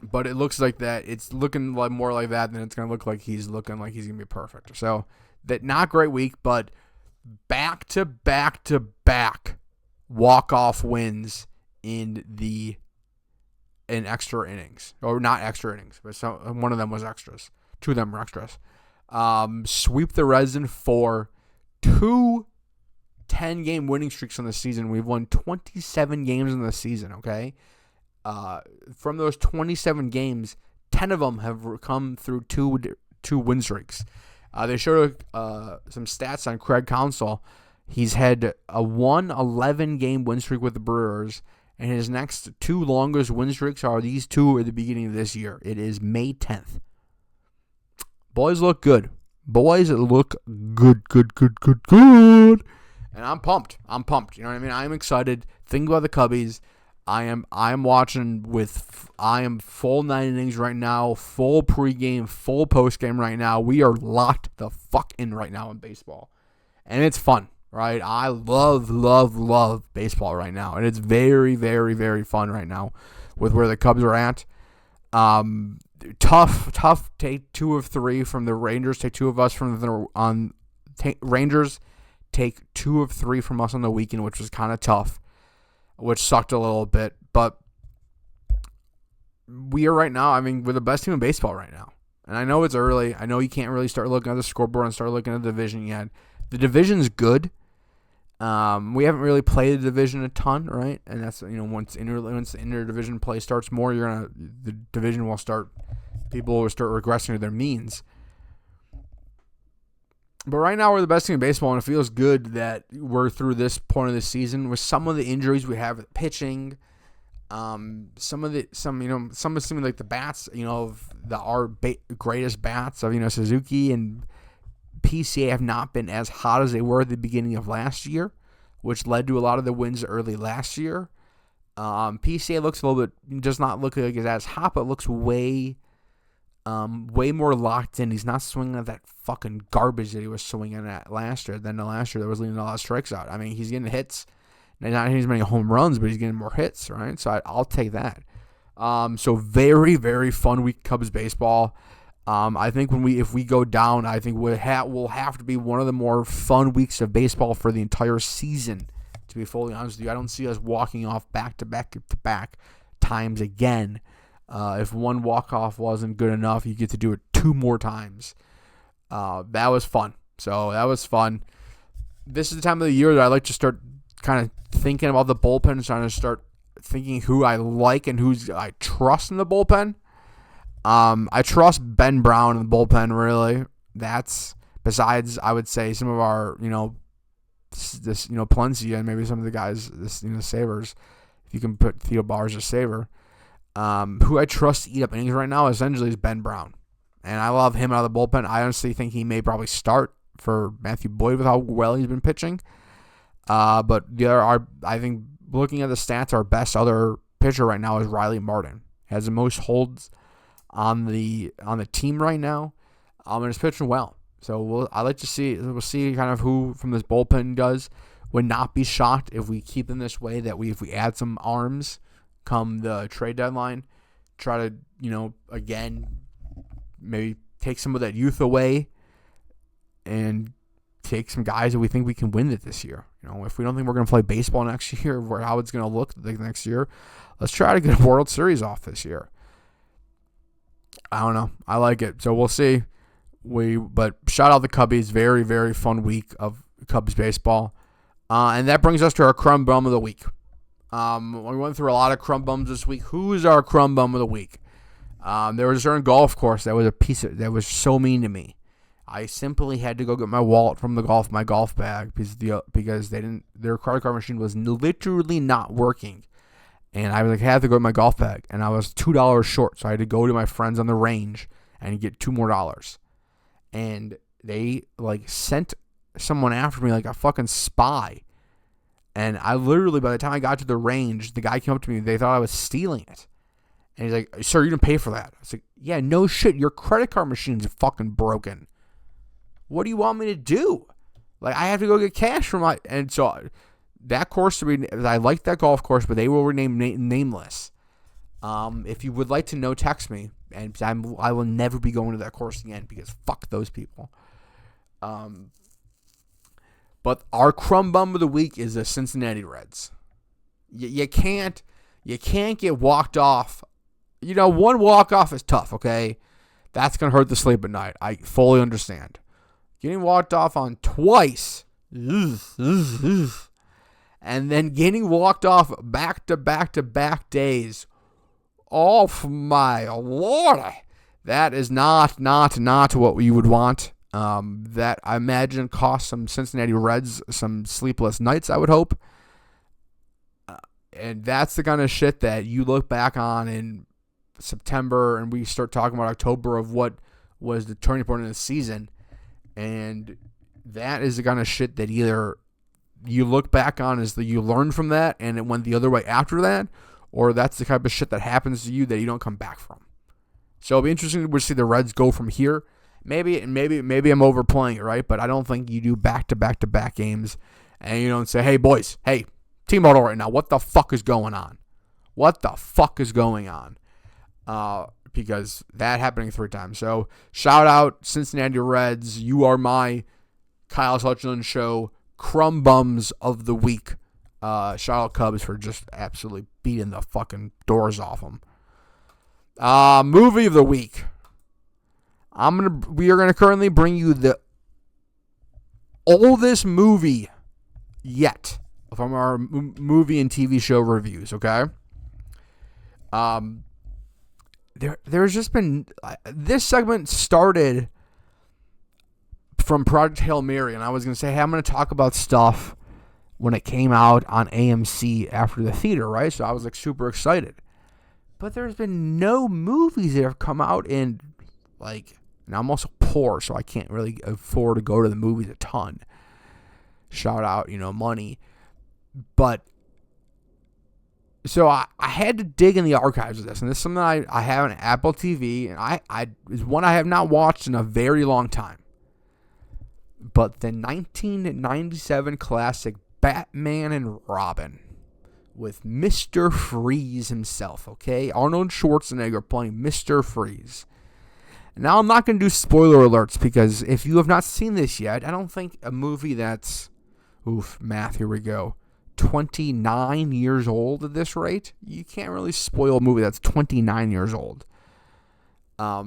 But it looks like that. It's looking like more like that than it's going to look like he's looking like he's going to be perfect. So, that not great week, but back to back walk-off wins in extra innings. Or not extra innings, but one of them was extras. Two of them were extras. Sweep the Reds in 4. 2 10-game winning streaks on the season. We've won 27 games in the season, okay? From those 27 games, 10 of them have come through two win streaks. They showed some stats on Craig Counsell. He's had a 11-game win streak with the Brewers, and his next 2 longest win streaks are these 2 at the beginning of this year. It is May 10th. Boys look good. Boys look good. And I'm pumped. You know what I mean? I'm excited. Think about the Cubbies. I am watching I am full 9 innings right now, full pregame, full postgame right now. We are locked the fuck in right now in baseball. And it's fun, right? I love baseball right now. And it's very, very, very fun right now with where the Cubs are at. Tough. Take 2 of 3 from the Rangers. Take 2 of us from the Rangers. Take 2 of 3 from us on the weekend, which was kind of tough, which sucked a little bit. But we are right now, we're the best team in baseball right now. And I know it's early. I know you can't really start looking at the scoreboard and start looking at the division yet. The division's good. We haven't really played the division a ton, right? And that's, once the interdivision play starts more, the division will start, people will start regressing to their means. But right now we're the best team in baseball, and it feels good that we're through this point of the season with some of the injuries we have with pitching. Some assuming like the bats, of our greatest bats of Suzuki and PCA have not been as hot as they were at the beginning of last year, which led to a lot of the wins early last year. PCA looks a little bit, does not look like it's as hot, but looks way more locked in. He's not swinging at that fucking garbage that he was swinging at last year. Then the last year that was leaving a lot of strikes out. He's getting hits. Not hitting as many home runs, but he's getting more hits, right? So I'll take that. So very, very fun week Cubs baseball. I think if we go down, I think we'll have to be one of the more fun weeks of baseball for the entire season. To be fully honest with you, I don't see us walking off back to back times again. If one walk-off wasn't good enough, you get to do it 2 more times. That was fun. So that was fun. This is the time of the year that I like to start kind of thinking about the bullpen, trying to start thinking who I like and who I trust in the bullpen. I trust Ben Brown in the bullpen, really. That's, besides, I would say, some of our, Palencia and maybe some of the guys, savers, if you can put Theo Bauer as a saver. Who I trust to eat up innings right now essentially is Ben Brown. And I love him out of the bullpen. I honestly think he may probably start for Matthew Boyd with how well he's been pitching. But I think looking at the stats, our best other pitcher right now is Riley Martin. Has the most holds on the team right now. And is pitching well. So we'll see kind of who from this bullpen does. Would not be shocked if we keep them this way, that if we add some arms come the trade deadline. try to, again, maybe take some of that youth away and take some guys that we think we can win it this year. If we don't think we're going to play baseball next year, or how it's going to look the next year, let's try to get a World Series off this year. I don't know. I like it. So we'll see. But shout out the Cubbies. Very, very fun week of Cubs baseball. And that brings us to our Crumb Bum of the Week. We went through a lot of Crumb Bums this week. Who is our Crumb Bum of the Week? There was a certain golf course that was so mean to me. I simply had to go get my wallet from my golf bag because their credit card machine was literally not working. And I had to go to my golf bag, and I was $2 short, so I had to go to my friends on the range and get $2 more. And they sent someone after me like a fucking spy. And I literally, by the time I got to the range, the guy came up to me. They thought I was stealing it. And he's like, "Sir, you didn't pay for that." I was like, "Yeah, no shit. Your credit card machine's fucking broken. What do you want me to do? I have to go get cash from my..." And so that course, I like that golf course, but they will rename nameless. If you would like to know, text me. And I will never be going to that course again because fuck those people. But our Crumb Bum of the Week is the Cincinnati Reds. You can't get walked off. One walk off is tough. Okay, that's gonna hurt the sleep at night. I fully understand. Getting walked off on twice, and then getting walked off back to back days. Oh my Lord, that is not what you would want. That I imagine cost some Cincinnati Reds some sleepless nights, I would hope. And that's the kind of shit that you look back on in September and we start talking about October of what was the turning point of the season. And that is the kind of shit that either you look back on as you learn from that and it went the other way after that, or that's the type of shit that happens to you that you don't come back from. So it'll be interesting to see the Reds go from here. Maybe I'm overplaying it, right? But I don't think you do back-to-back games and you don't say, "Hey, boys, hey, team huddle right now. What the fuck is going on? What the fuck is going on?" Because that happening 3 times. So shout out Cincinnati Reds. You are my Kyle Suchsland Show Crumb Bums of the Week. Shout out Cubs for just absolutely beating the fucking doors off them. Movie of the week. We are gonna currently bring you the oldest movie yet from our movie and TV show reviews. Okay. There's just been this segment started from Project Hail Mary, and I was gonna say, hey, I'm gonna talk about stuff when it came out on AMC after the theater, right? So I was super excited. But there's been no movies that have come out in and I'm also poor, so I can't really afford to go to the movies a ton. Shout out, money. But so I had to dig in the archives of this, and this is something I have on Apple TV, and I is one I have not watched in a very long time. But the 1997 classic Batman and Robin with Mr. Freeze himself, okay? Arnold Schwarzenegger playing Mr. Freeze. Now, I'm not going to do spoiler alerts because if you have not seen this yet, I don't think a movie that's, math, here we go, 29 years old at this rate, you can't really spoil a movie that's 29 years old. But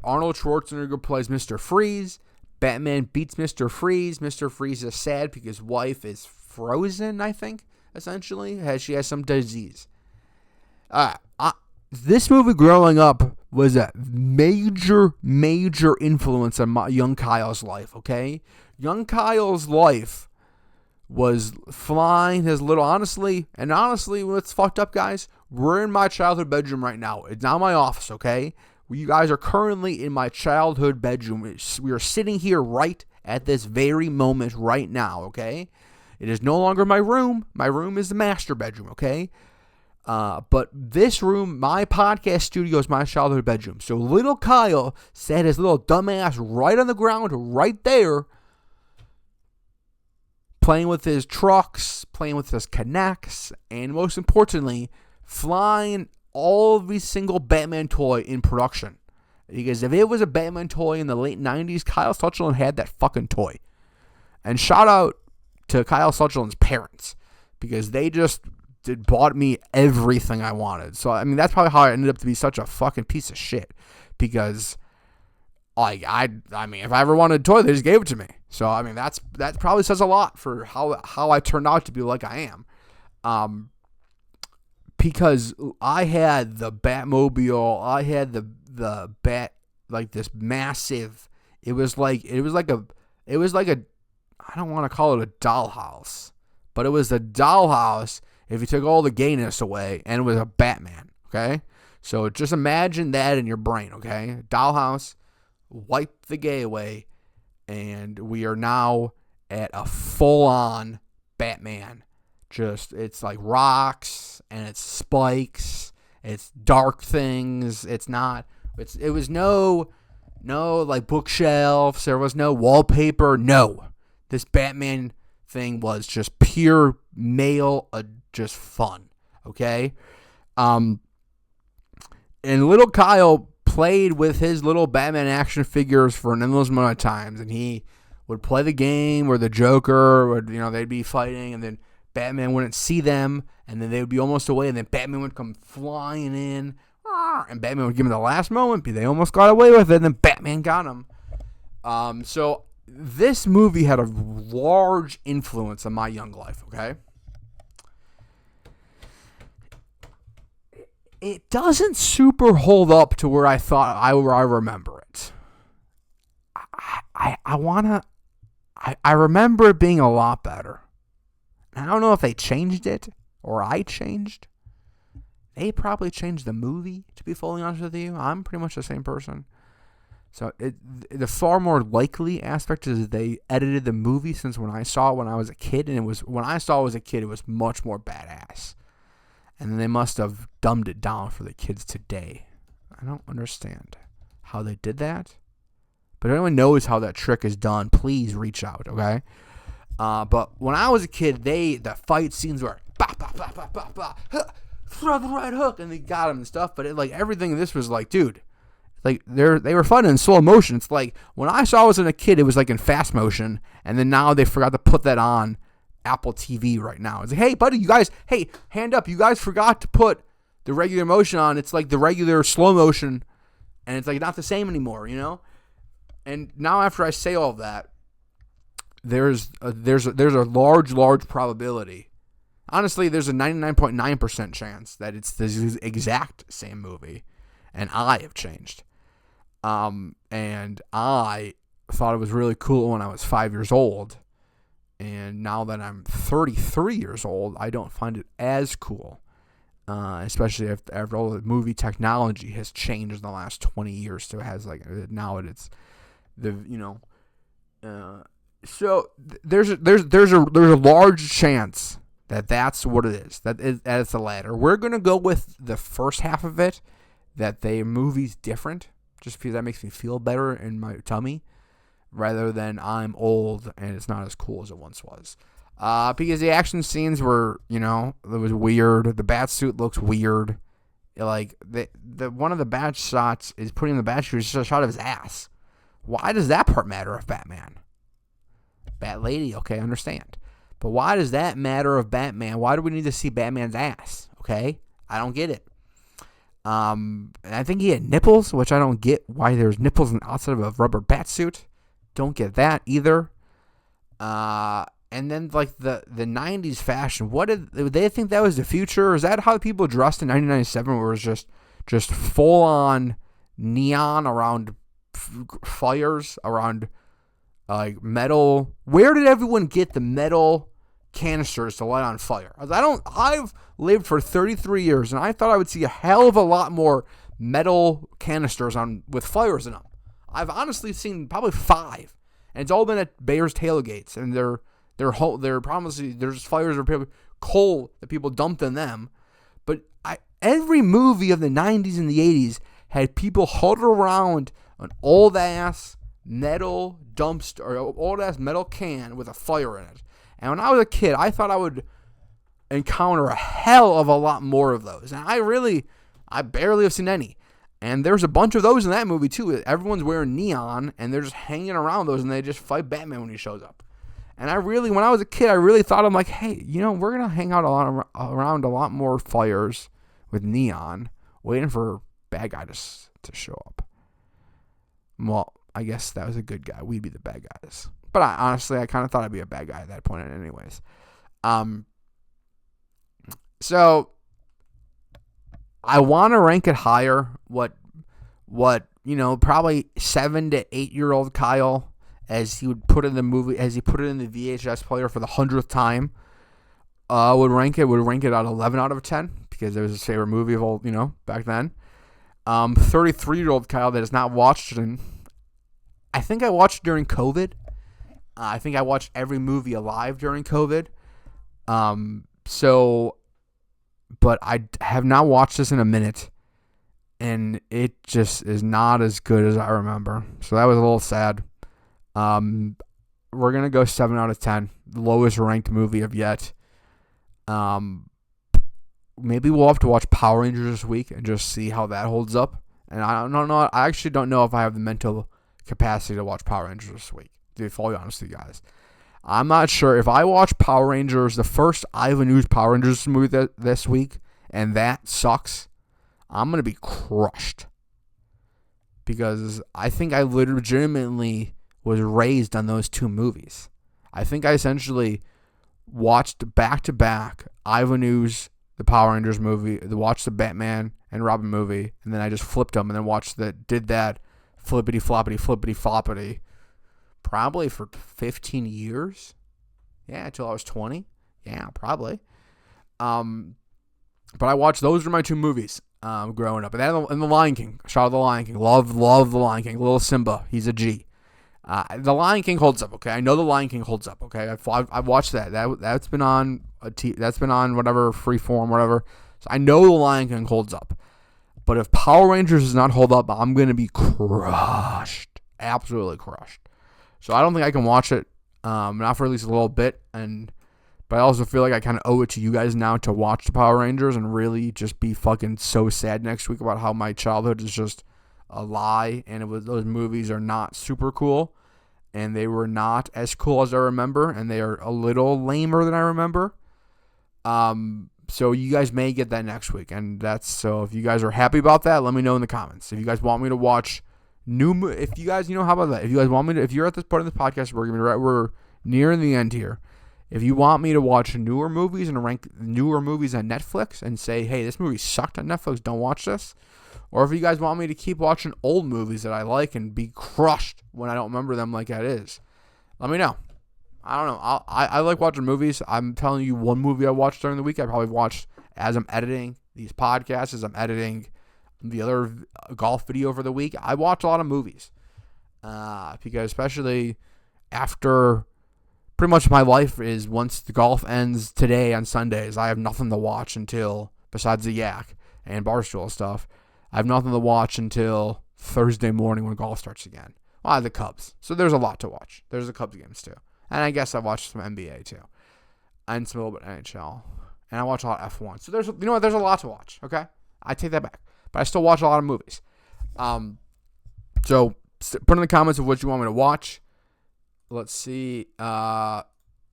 Arnold Schwarzenegger plays Mr. Freeze. Batman beats Mr. Freeze. Mr. Freeze is sad because his wife is frozen, I think, essentially. She has some disease. This movie growing up was a major influence on young Kyle's life, okay? Young Kyle's life was flying his little, honestly, what's fucked up, guys? We're in my childhood bedroom right now. It's not my office, okay? You guys are currently in my childhood bedroom. We are sitting here right at this very moment right now, okay? It is no longer my room. My room is the master bedroom, okay? But this room, my podcast studio, is my childhood bedroom. So little Kyle sat his little dumbass right on the ground, right there, playing with his trucks, playing with his Connects, and most importantly, flying every single Batman toy in production. Because if it was a Batman toy in the late 90s, Kyle Suchsland had that fucking toy. And shout out to Kyle Suchsland's parents, because they just bought me everything I wanted. So, I mean, that's probably how I ended up to be such a fucking piece of shit. Because, like, I mean, if I ever wanted a toy, they just gave it to me. So, I mean, that probably says a lot for how I turned out to be like I am. Because I had the Batmobile, I had the Bat, like this massive. It was like a. I don't want to call it a dollhouse, but it was a dollhouse if you took all the gayness away, and it was a Batman. Okay, so just imagine that in your brain. Okay, dollhouse, wipe the gay away, and we are now at a full-on Batman. It's like rocks and it's spikes, it's dark things. It was no like bookshelves. There was no wallpaper. No, this Batman thing was just pure male, just fun. Okay, and little Kyle played with his little Batman action figures for an endless amount of times, and he would play the game where the Joker would, they'd be fighting, and then Batman wouldn't see them, and then they would be almost away, and then Batman would come flying in, and Batman would give him the last moment, but they almost got away with it, and then Batman got him. So this movie had a large influence on my young life, okay? It doesn't super hold up to where I thought I remember it. I remember it being a lot better. I don't know if they changed it or I changed. They probably changed the movie, to be fully honest with you. I'm pretty much the same person. So the far more likely aspect is they edited the movie since when I saw it when I was a kid. And when I saw it as a kid, it was much more badass. And then they must have dumbed it down for the kids today. I don't understand how they did that. But if anyone knows how that trick is done, please reach out, okay? But when I was a kid, the fight scenes were bah, bah, bah, bah, bah, bah, huh, throw the right hook, and they got him and stuff. But everything in this was like, dude, like they were fun in slow motion. It's like when I saw it as a kid, it was like in fast motion, and then now they forgot to put that on Apple TV right now. It's like, hey, buddy, hey, hand up, you guys forgot to put the regular motion on. It's like the regular slow motion, and it's like not the same anymore, And now after I say all of that, there's a large probability. Honestly, there's a 99.9% chance that it's the exact same movie, and I have changed. And I thought it was really cool when I was 5 years old, and now that I'm 33 years old, I don't find it as cool. Especially after all the movie technology has changed in the last 20 years, so it has now it's so there's a large chance that that's what it is. That it's a ladder. We're gonna go with the first half of it, that the movie's different, just because that makes me feel better in my tummy, rather than I'm old and it's not as cool as it once was. Because the action scenes were, it was weird. The bat suit looks weird. Like the one of the bat shots is putting the bat suit, it's just a shot of his ass. Why does that part matter of Batman? Bat lady, okay, I understand. But why does that matter of Batman? Why do we need to see Batman's ass? Okay, I don't get it. And I think he had nipples, which I don't get why there's nipples outside of a rubber bat suit. Don't get that either. And then like the 90s fashion, what did they think that was the future? Is that how people dressed in 1997, where it was just full on neon around fires, around like metal? Where did everyone get the metal canisters to light on fire? I've lived for 33 years and I thought I would see a hell of a lot more metal canisters with fires in them. I've honestly seen probably 5, and it's all been at Bears tailgates, and they're probably there's fires or coal that people dumped in them. But every movie of the 90s and the 80s had people huddled around an old ass metal dumpster or old ass metal can with a fire in it. And when I was a kid, I thought I would encounter a hell of a lot more of those. And I really I barely have seen any. And there's a bunch of those in that movie, too. Everyone's wearing neon, and they're just hanging around those, and they just fight Batman when he shows up. And when I was a kid, I really thought, I'm like, hey, we're going to hang out around a lot more fires with neon, waiting for bad guy to show up. Well, I guess that was a good guy. We'd be the bad guys. But honestly, I kind of thought I'd be a bad guy at that point anyways. So I want to rank it higher. What probably 7 to 8 year old Kyle, as he would put in the movie, as he put it in the VHS player for the 100th time, would rank it at 11 out of 10 because it was his favorite movie of all, back then. 33 year old Kyle that has not watched it. And I think I watched during COVID. I think I watched every movie alive during COVID. But I have not watched this in a minute, and it just is not as good as I remember. So that was a little sad. We're gonna go 7 out of 10, the lowest ranked movie of yet. Maybe we'll have to watch Power Rangers this week and just see how that holds up. And I don't know. I actually don't know if I have the mental capacity to watch Power Rangers this week, to be fully honest with you guys. I'm not sure. If I watch Power Rangers, the first Ivan Ooze Power Rangers movie this week, and that sucks, I'm going to be crushed. Because I think I legitimately was raised on those two movies. I think I essentially watched back-to-back Ivan Ooze, the Power Rangers movie, watched the Batman and Robin movie, and then I just flipped them and then did that flippity-floppity probably for 15 years. Yeah, until I was 20. Yeah, probably. But I watched, those were my two movies growing up. And then The Lion King. Shout out The Lion King. Love The Lion King. Little Simba. He's a G. The Lion King holds up, okay? I know The Lion King holds up, okay? I've watched that. That's been on that's been on whatever, Freeform, whatever. So I know The Lion King holds up. But if Power Rangers does not hold up, I'm going to be crushed. Absolutely crushed. So I don't think I can watch it, not for at least a little bit. But I also feel like I kind of owe it to you guys now to watch the Power Rangers and really just be fucking so sad next week about how my childhood is just a lie, and those movies are not super cool, and they were not as cool as I remember, and they are a little lamer than I remember. So you guys may get that next week, and so if you guys are happy about that, let me know in the comments. If you guys want me to watch if you guys, how about that? If you guys want me to, if you're at this part of the podcast, we're nearing the end here. If you want me to watch newer movies and rank newer movies on Netflix and say, hey, this movie sucked on Netflix, don't watch this. Or if you guys want me to keep watching old movies that I like and be crushed when I don't remember them like that is, let me know. I don't know. I like watching movies. I'm telling you one movie I watched during the week. I probably watched as I'm editing these podcasts, as I'm editing the other golf video for the week. I watch a lot of movies because especially after pretty much my life is once the golf ends today on Sundays, I have nothing to watch until, besides the Yak and Barstool stuff, I have nothing to watch until Thursday morning when golf starts again. Well, I have the Cubs. So there's a lot to watch. There's the Cubs games too. And I guess I watched some NBA too. And some little bit of NHL. And I watch a lot of F1. So there's a lot to watch, okay? I take that back. But I still watch a lot of movies. So put in the comments of what you want me to watch. Let's see. This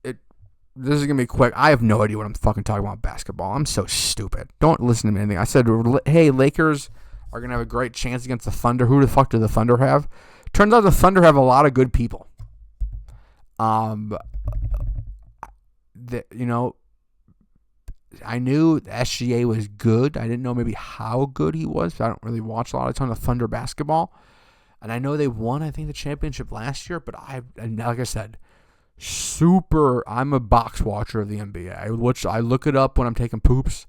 is going to be quick. I have no idea what I'm fucking talking about basketball. I'm so stupid. Don't listen to me anything. I said, hey, Lakers are going to have a great chance against the Thunder. Who the fuck do the Thunder have? Turns out the Thunder have a lot of good people. I knew the SGA was good. I didn't know maybe how good he was. I don't really watch a lot of Thunder basketball. And I know they won, I think, the championship last year. But like I said, I'm a box watcher of the NBA. I look it up when I'm taking poops.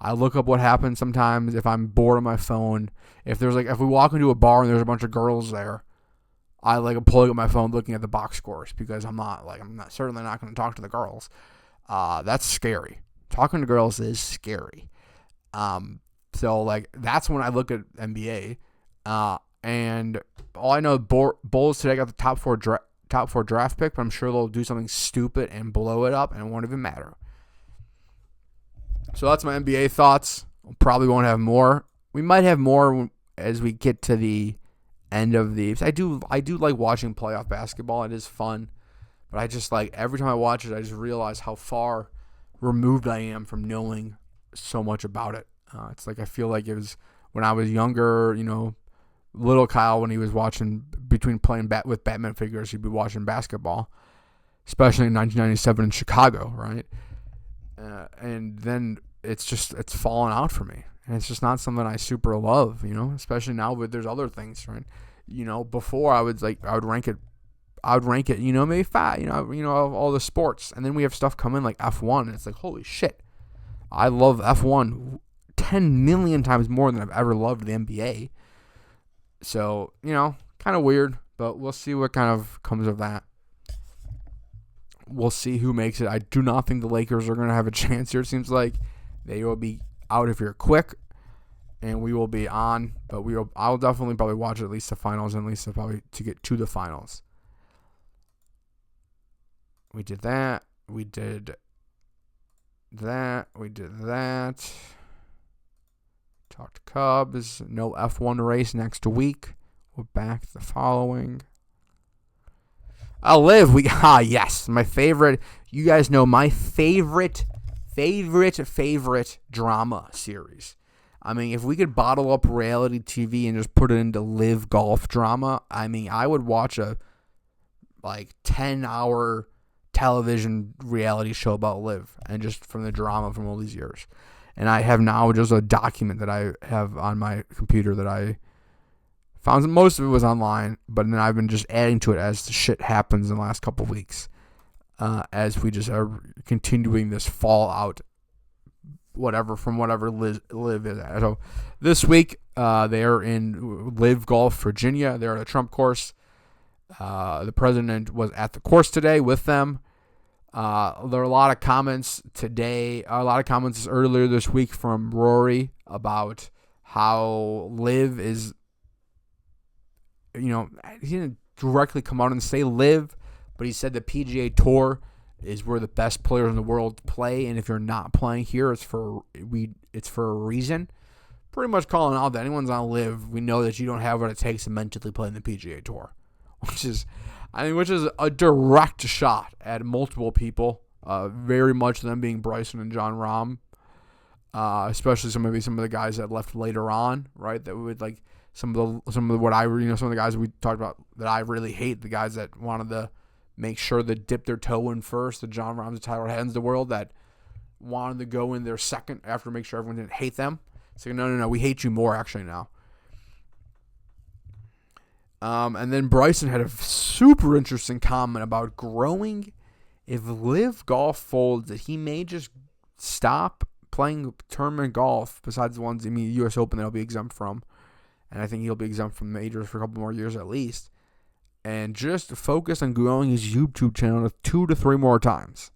I look up what happens sometimes if I'm bored on my phone. If we walk into a bar and there's a bunch of girls there, I am pulling up my phone looking at the box scores because I'm certainly not going to talk to the girls. That's scary. Talking to girls is scary. So that's when I look at NBA. And all I know, Bulls today got the top four draft pick, but I'm sure they'll do something stupid and blow it up, and it won't even matter. So that's my NBA thoughts. Probably won't have more We might have more as we get to the end of the. I do like watching playoff basketball. It is fun, but I just like every time I watch it, I just realize how far removed I am from knowing so much about it. It's like I feel like it was when I was younger. Little Kyle, when he was watching between playing with Batman figures, he'd be watching basketball, especially in 1997 in Chicago, right? And then it's fallen out for me. And it's just not something I super love, especially now there's other things, right? Before I would rank it, maybe five, of all the sports. And then we have stuff come in like F1, and it's like, holy shit. I love F1 10 million times more than I've ever loved the NBA. So, kind of weird, but we'll see what kind of comes of that. We'll see who makes it. I do not think the Lakers are going to have a chance here. It seems like they will be out of here quick, and we will be on. But I'll definitely probably watch at least the finals, and at least probably to get to the finals. We did that. We did that. We did that. Talked Cubs. No F1 race next week. We're back the following. I'll live. Yes, my favorite. You guys know my favorite drama series. I mean, if we could bottle up reality TV and just put it into live golf drama, I mean, I would watch a 10-hour television reality show about live and just from the drama from all these years. And I have now just a document that I have on my computer that I found. Most of it was online, but then I've been just adding to it as the shit happens in the last couple of weeks. As we just are continuing this fallout, whatever live is at. So this week, they are in Live Golf, Virginia. They're at a Trump course. The president was at the course today with them. There are a lot of comments today, earlier this week from Rory about how Live is, he didn't directly come out and say Live, but he said the PGA Tour is where the best players in the world play, and if you're not playing here, it's for a reason. Pretty much calling out that anyone's on Live, we know that you don't have what it takes to mentally play in the PGA Tour, which is a direct shot at multiple people. Very much them being Bryson and John Rahm, especially some of the guys that left later on, right? That would like some of the guys we talked about that I really hate, the guys that wanted to make sure to dip their toe in first, the John Rahms, the Tyler Haddons of the world that wanted to go in there second after make sure everyone didn't hate them. So no, we hate you more actually now. And then Bryson had a super interesting comment about growing. If Live Golf folds, that he may just stop playing tournament golf besides the ones, U.S. Open that he'll be exempt from. And I think he'll be exempt from majors for a couple more years at least. And just focus on growing his YouTube channel 2 to 3 more times.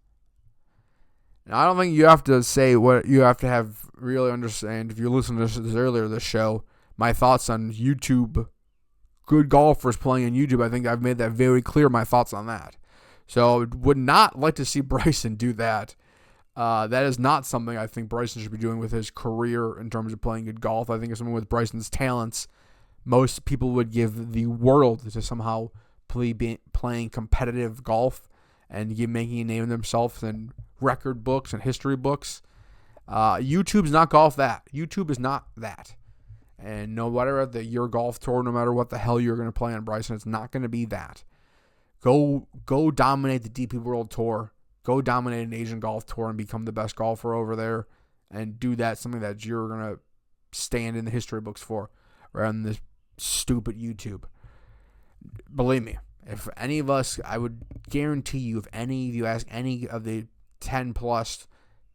Now, I don't think you have to say what you have to have really understand. If you're listening to this earlier this show, my thoughts on YouTube, good golfers playing on YouTube, I think I've made that very clear, my thoughts on that. So I would not like to see Bryson do that. That is not something I think Bryson should be doing with his career in terms of playing good golf. I think if someone with Bryson's talents, most people would give the world to somehow playing competitive golf and making a name of themselves in record books and history books. YouTube's not golf that. YouTube is not that. And no matter your golf tour, no matter what the hell you're going to play on, Bryson, it's not going to be that. Go dominate the DP World Tour. Go dominate an Asian golf tour and become the best golfer over there. And do that, something that you're going to stand in the history books for, rather than this stupid YouTube. Believe me, if any of us, I would guarantee you, if any of you ask any of the 10 plus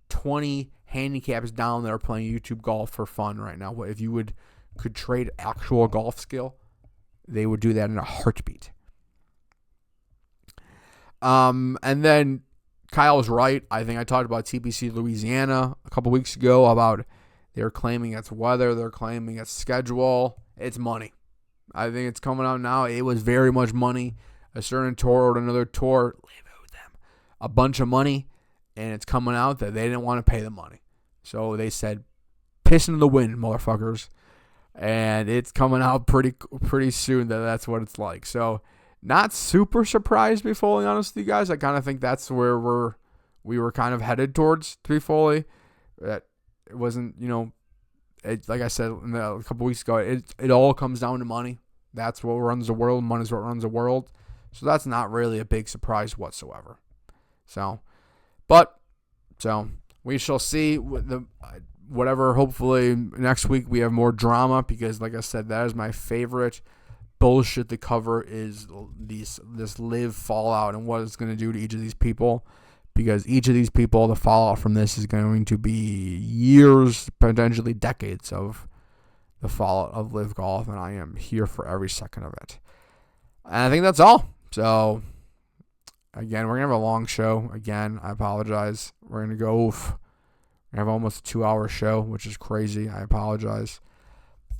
20 handicaps down that are playing YouTube golf for fun right now, if you could trade actual golf skill, they would do that in a heartbeat. And then Kyle was right. I think I talked about TPC Louisiana a couple weeks ago about they're claiming it's weather, they're claiming it's schedule, it's money. I think it's coming out now. It was very much money. A certain tour or another tour, leave it with them, a bunch of money, and it's coming out that they didn't want to pay the money. So they said, piss into the wind, motherfuckers. and it's coming out pretty soon. That's what it's like. So, not super surprised, to be fully honest with you guys. I kind of think that's where we were kind of headed towards, to be fully. That it wasn't, like I said a couple weeks ago, it all comes down to money. That's what runs the world. Money's what runs the world. So that's not really a big surprise whatsoever. So we shall see whatever. Hopefully next week we have more drama, because like I said, that is my favorite bullshit to cover, is this live fallout and what it's going to do to each of these people, because each of these people, the fallout from this is going to be years, potentially decades of the fallout of live golf, and I am here for every second of it. And I think that's all. So again, we're going to have a long show. Again, I apologize. We're going to have almost a 2-hour show, which is crazy. I apologize.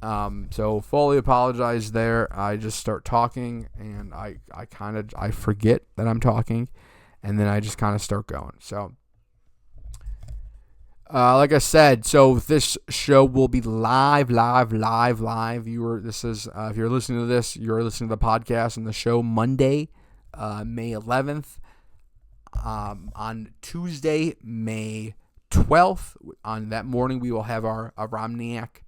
So fully apologize there. I just start talking, and I forget that I'm talking, and then I just kind of start going. So, like I said, so this show will be live. If you're listening to this, you're listening to the podcast and the show Monday, May 11th. On Tuesday, May 12th, on that morning, we will have our Aronimink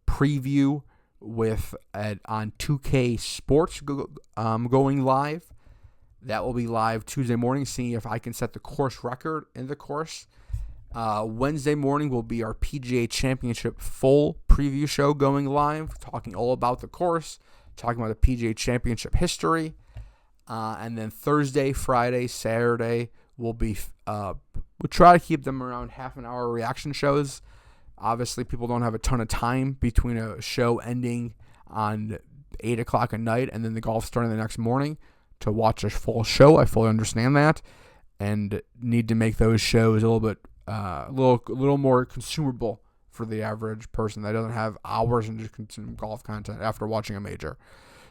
preview on 2K Sports going live. That will be live Tuesday morning, seeing if I can set the course record in the course. Wednesday morning will be our PGA Championship full preview show going live, talking all about the course, talking about the PGA Championship history. And then Thursday, Friday, Saturday will be, we'll try to keep them around half an hour reaction shows. Obviously, people don't have a ton of time between a show ending on 8 o'clock at night and then the golf starting the next morning to watch a full show. I fully understand that, and need to make those shows a little more consumable for the average person that doesn't have hours and just consume golf content after watching a major.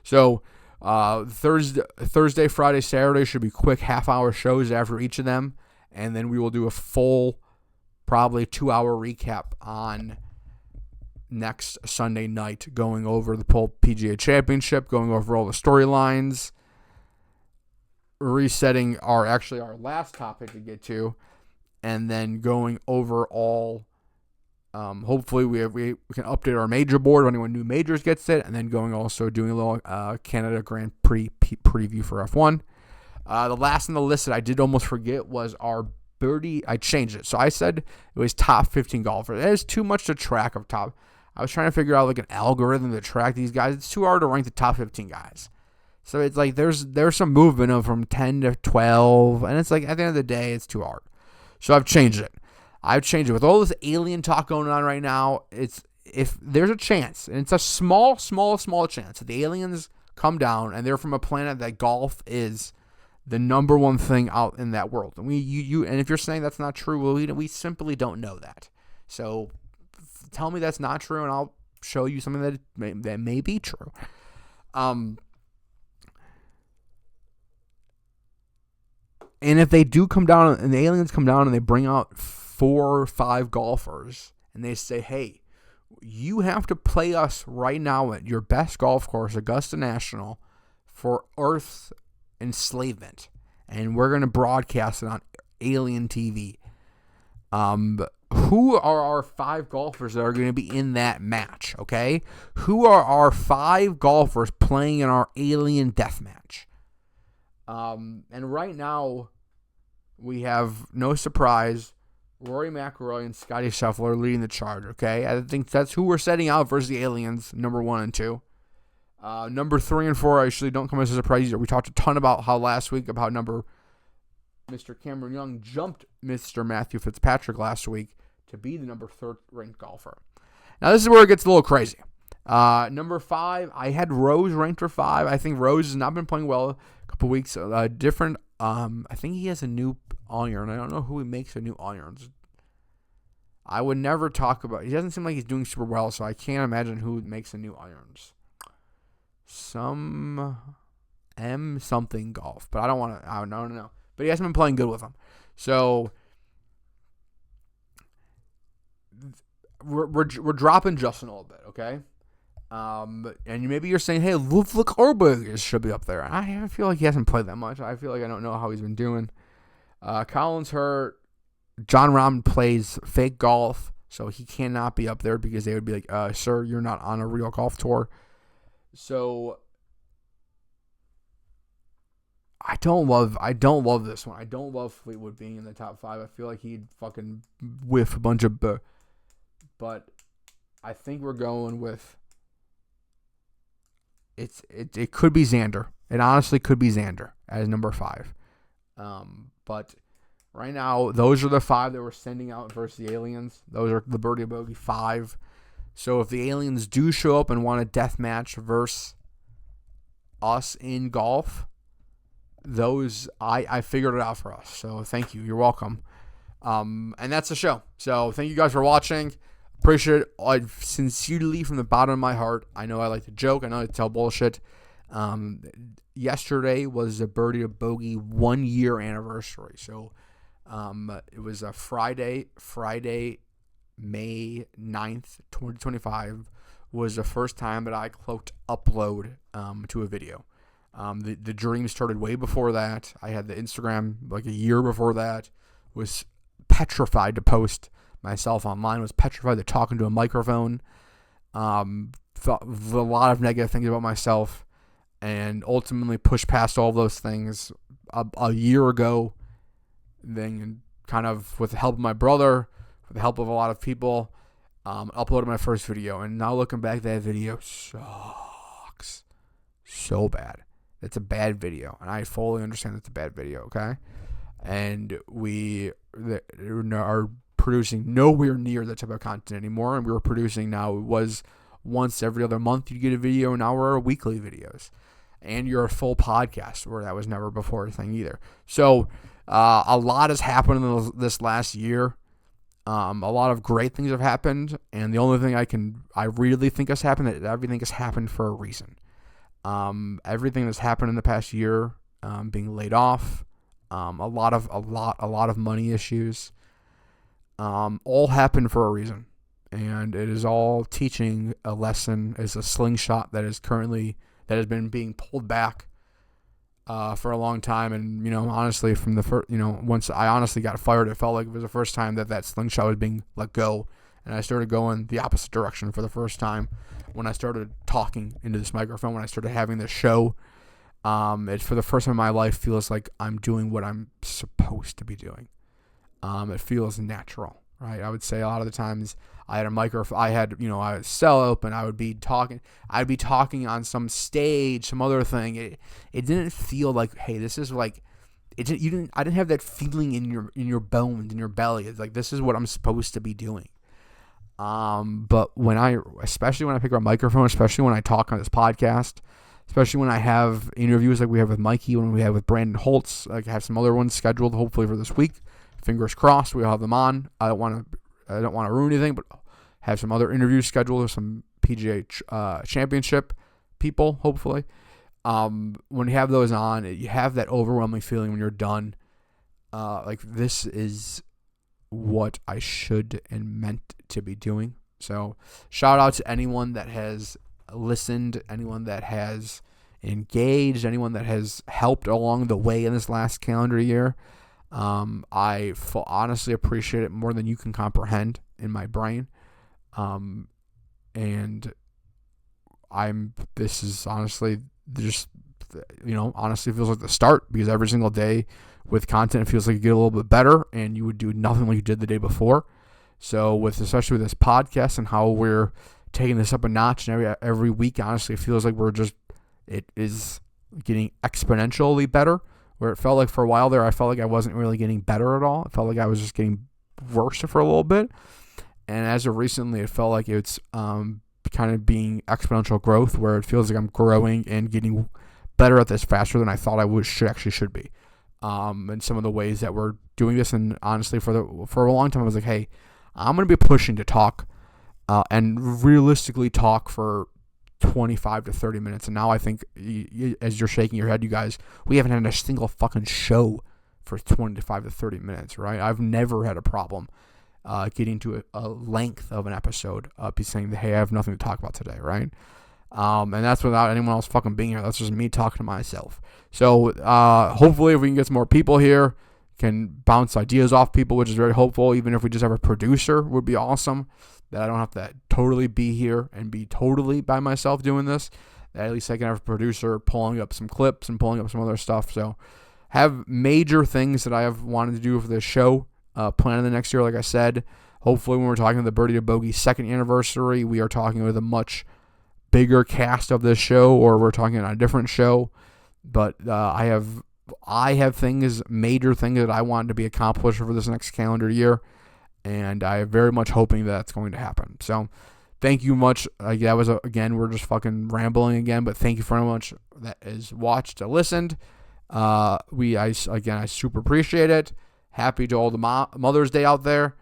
So Thursday, Friday, Saturday should be quick half-hour shows after each of them, and then we will do a full, probably 2-hour recap on next Sunday night, going over the PGA Championship, going over all the storylines, resetting our last topic to get to, and then going over all. Hopefully we can update our major board when anyone new majors gets it, and then doing a little Canada Grand Prix preview for F1. The last on the list that I did almost forget was our birdie. I changed it, so I said it was top 15 golfers. That is too much to track of top. I was trying to figure out like an algorithm to track these guys. It's too hard to rank the top 15 guys. So it's like there's some movement of from 10 to 12, and it's like at the end of the day, it's too hard. So I've changed it. With all this alien talk going on right now. If there's a chance, and it's a small chance that the aliens come down and they're from a planet that golf is the number one thing out in that world. And and if you're saying that's not true, well, we simply don't know that. So tell me that's not true, and I'll show you something that may be true. And if they do come down, and the aliens come down and they bring out 4 or 5 golfers, and they say, hey, you have to play us right now at your best golf course, Augusta National, for Earth's enslavement, and we're going to broadcast it on alien TV. Who are our 5 golfers that are going to be in that match, okay? Who are our 5 golfers playing in our alien death match? And right now, we have, no surprise, Rory McIlroy and Scottie Scheffler leading the charge, okay? I think that's who we're setting out versus the aliens, number 1 and 2. Number 3 and 4 actually don't come as a surprise either. We talked a ton about how last week about Mr. Cameron Young jumped Mr. Matthew Fitzpatrick last week to be the number 3rd ranked golfer. Now this is where it gets a little crazy. Number 5, I had Rose ranked for 5. I think Rose has not been playing well a couple weeks. I think he has a new iron. I don't know who he makes a new irons. I would never talk about. He doesn't seem like he's doing super well, so I can't imagine who makes the new irons. Some M something golf, but I don't want to. I don't know. But he hasn't been playing good with them. So we're dropping Justin a little bit, okay? And maybe you're saying, hey, Ludwig Orberg should be up there. I feel like he hasn't played that much. I feel like I don't know how he's been doing. Collins hurt. John Rahm plays fake golf, so he cannot be up there because they would be like, sir, you're not on a real golf tour. So I don't love this one. I don't love Fleetwood being in the top 5. I feel like he'd fucking whiff a bunch of but I think we're going with it could be Xander. It honestly could be Xander as number 5. But right now, those are the 5 that we're sending out versus the aliens. Those are the birdie bogey 5. So if the aliens do show up and want a death match versus us in golf, those I figured it out for us. So thank you. You're welcome. And that's the show. So thank you guys for watching. Appreciate it. I sincerely from the bottom of my heart. I know I like to joke. I know I like to tell bullshit. Yesterday was the birdie to bogey 1 year anniversary. So it was a Friday, May 9th, 2025 was the first time that I clicked upload to a video. The dream started way before that. I had the Instagram like a year before that. Was petrified to post myself online. Was petrified to talk into a microphone. Thought a lot of negative things about myself, and ultimately pushed past all those things a year ago. Then kind of with the help of my brother, with the help of a lot of people, uploaded my first video. And now looking back, that video sucks so bad. It's a bad video, and I fully understand it's a bad video, okay? And we are producing nowhere near that type of content anymore, and we were producing now, it was once every other month you get a video, and now we're weekly videos. And you're a full podcast, where that was never before a thing either. So a lot has happened in this last year. A lot of great things have happened, and the only thing I really think has happened, that everything has happened for a reason. Everything that's happened in the past year, being laid off, a lot of money issues, all happened for a reason, and it is all teaching a lesson. Is a slingshot that has been being pulled back for a long time. And honestly, from the first, once I honestly got fired, it felt like it was the first time that slingshot was being let go. And I started going the opposite direction for the first time when I started talking into this microphone, when I started having this show. It, for the first time in my life, feels like I'm doing what I'm supposed to be doing. It feels natural, right? I would say a lot of the times I had a microphone, I would sell open, I'd be talking on some stage, some other thing. It didn't feel like, hey, this is like, I didn't have that feeling in your bones, in your belly. It's like, this is what I'm supposed to be doing. But especially when I pick up a microphone, especially when I talk on this podcast, especially when I have interviews like we have with Mikey, when we have with Brandon Holtz, like I have some other ones scheduled hopefully for this week. Fingers crossed, we'll have them on. I don't want to ruin anything, but have some other interviews scheduled with some PGA Championship people, hopefully. When you have those on, you have that overwhelming feeling when you're done. Like, this is what I should and meant to be doing. So shout out to anyone that has listened, anyone that has engaged, anyone that has helped along the way in this last calendar year. I honestly appreciate it more than you can comprehend in my brain. And this is honestly just, honestly feels like the start, because every single day with content, it feels like you get a little bit better and you would do nothing like you did the day before. So especially with this podcast and how we're taking this up a notch, and every week, honestly, it feels like it is getting exponentially better, where it felt like for a while there, I felt like I wasn't really getting better at all. It felt like I was just getting worse for a little bit. And as of recently, it felt like it's kind of being exponential growth, where it feels like I'm growing and getting better at this faster than I thought I should be. And some of the ways that we're doing this, and honestly, for a long time, I was like, hey, I'm going to be pushing to talk and realistically talk for 25 to 30 minutes. And now I think, as you're shaking your head, you guys, we haven't had a single fucking show for 25 to 30 minutes, right? I've never had a problem getting to a length of an episode, be saying, hey, I have nothing to talk about today, right? And that's without anyone else fucking being here. That's just me talking to myself. So hopefully if we can get some more people here, can bounce ideas off people, which is very hopeful. Even if we just have a producer, would be awesome. That I don't have to totally be here and be totally by myself doing this. That at least I can have a producer pulling up some clips and pulling up some other stuff. So have major things that I have wanted to do for this show. Planning the next year, like I said. Hopefully when we're talking the Birdie to Bogey 2nd anniversary, we are talking with a much bigger cast of this show, or we're talking on a different show. But I have things, major things that I want to be accomplished for this next calendar year, and I am very much hoping that's going to happen. So thank you much. That was, again, we're just fucking rambling again, but thank you very much that has watched and listened. I super appreciate it. Happy to all the Mother's Day out there.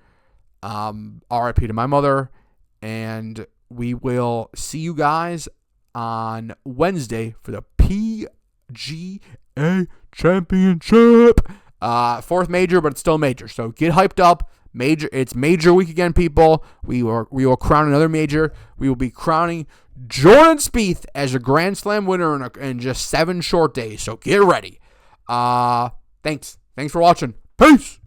RIP to my mother. And we will see you guys on Wednesday for the PGA Championship. 4th major, but it's still major. So get hyped up. It's major week again, people. We will crown another major. We will be crowning Jordan Spieth as a Grand Slam winner in just 7 short days. So get ready. Thanks for watching. Peace.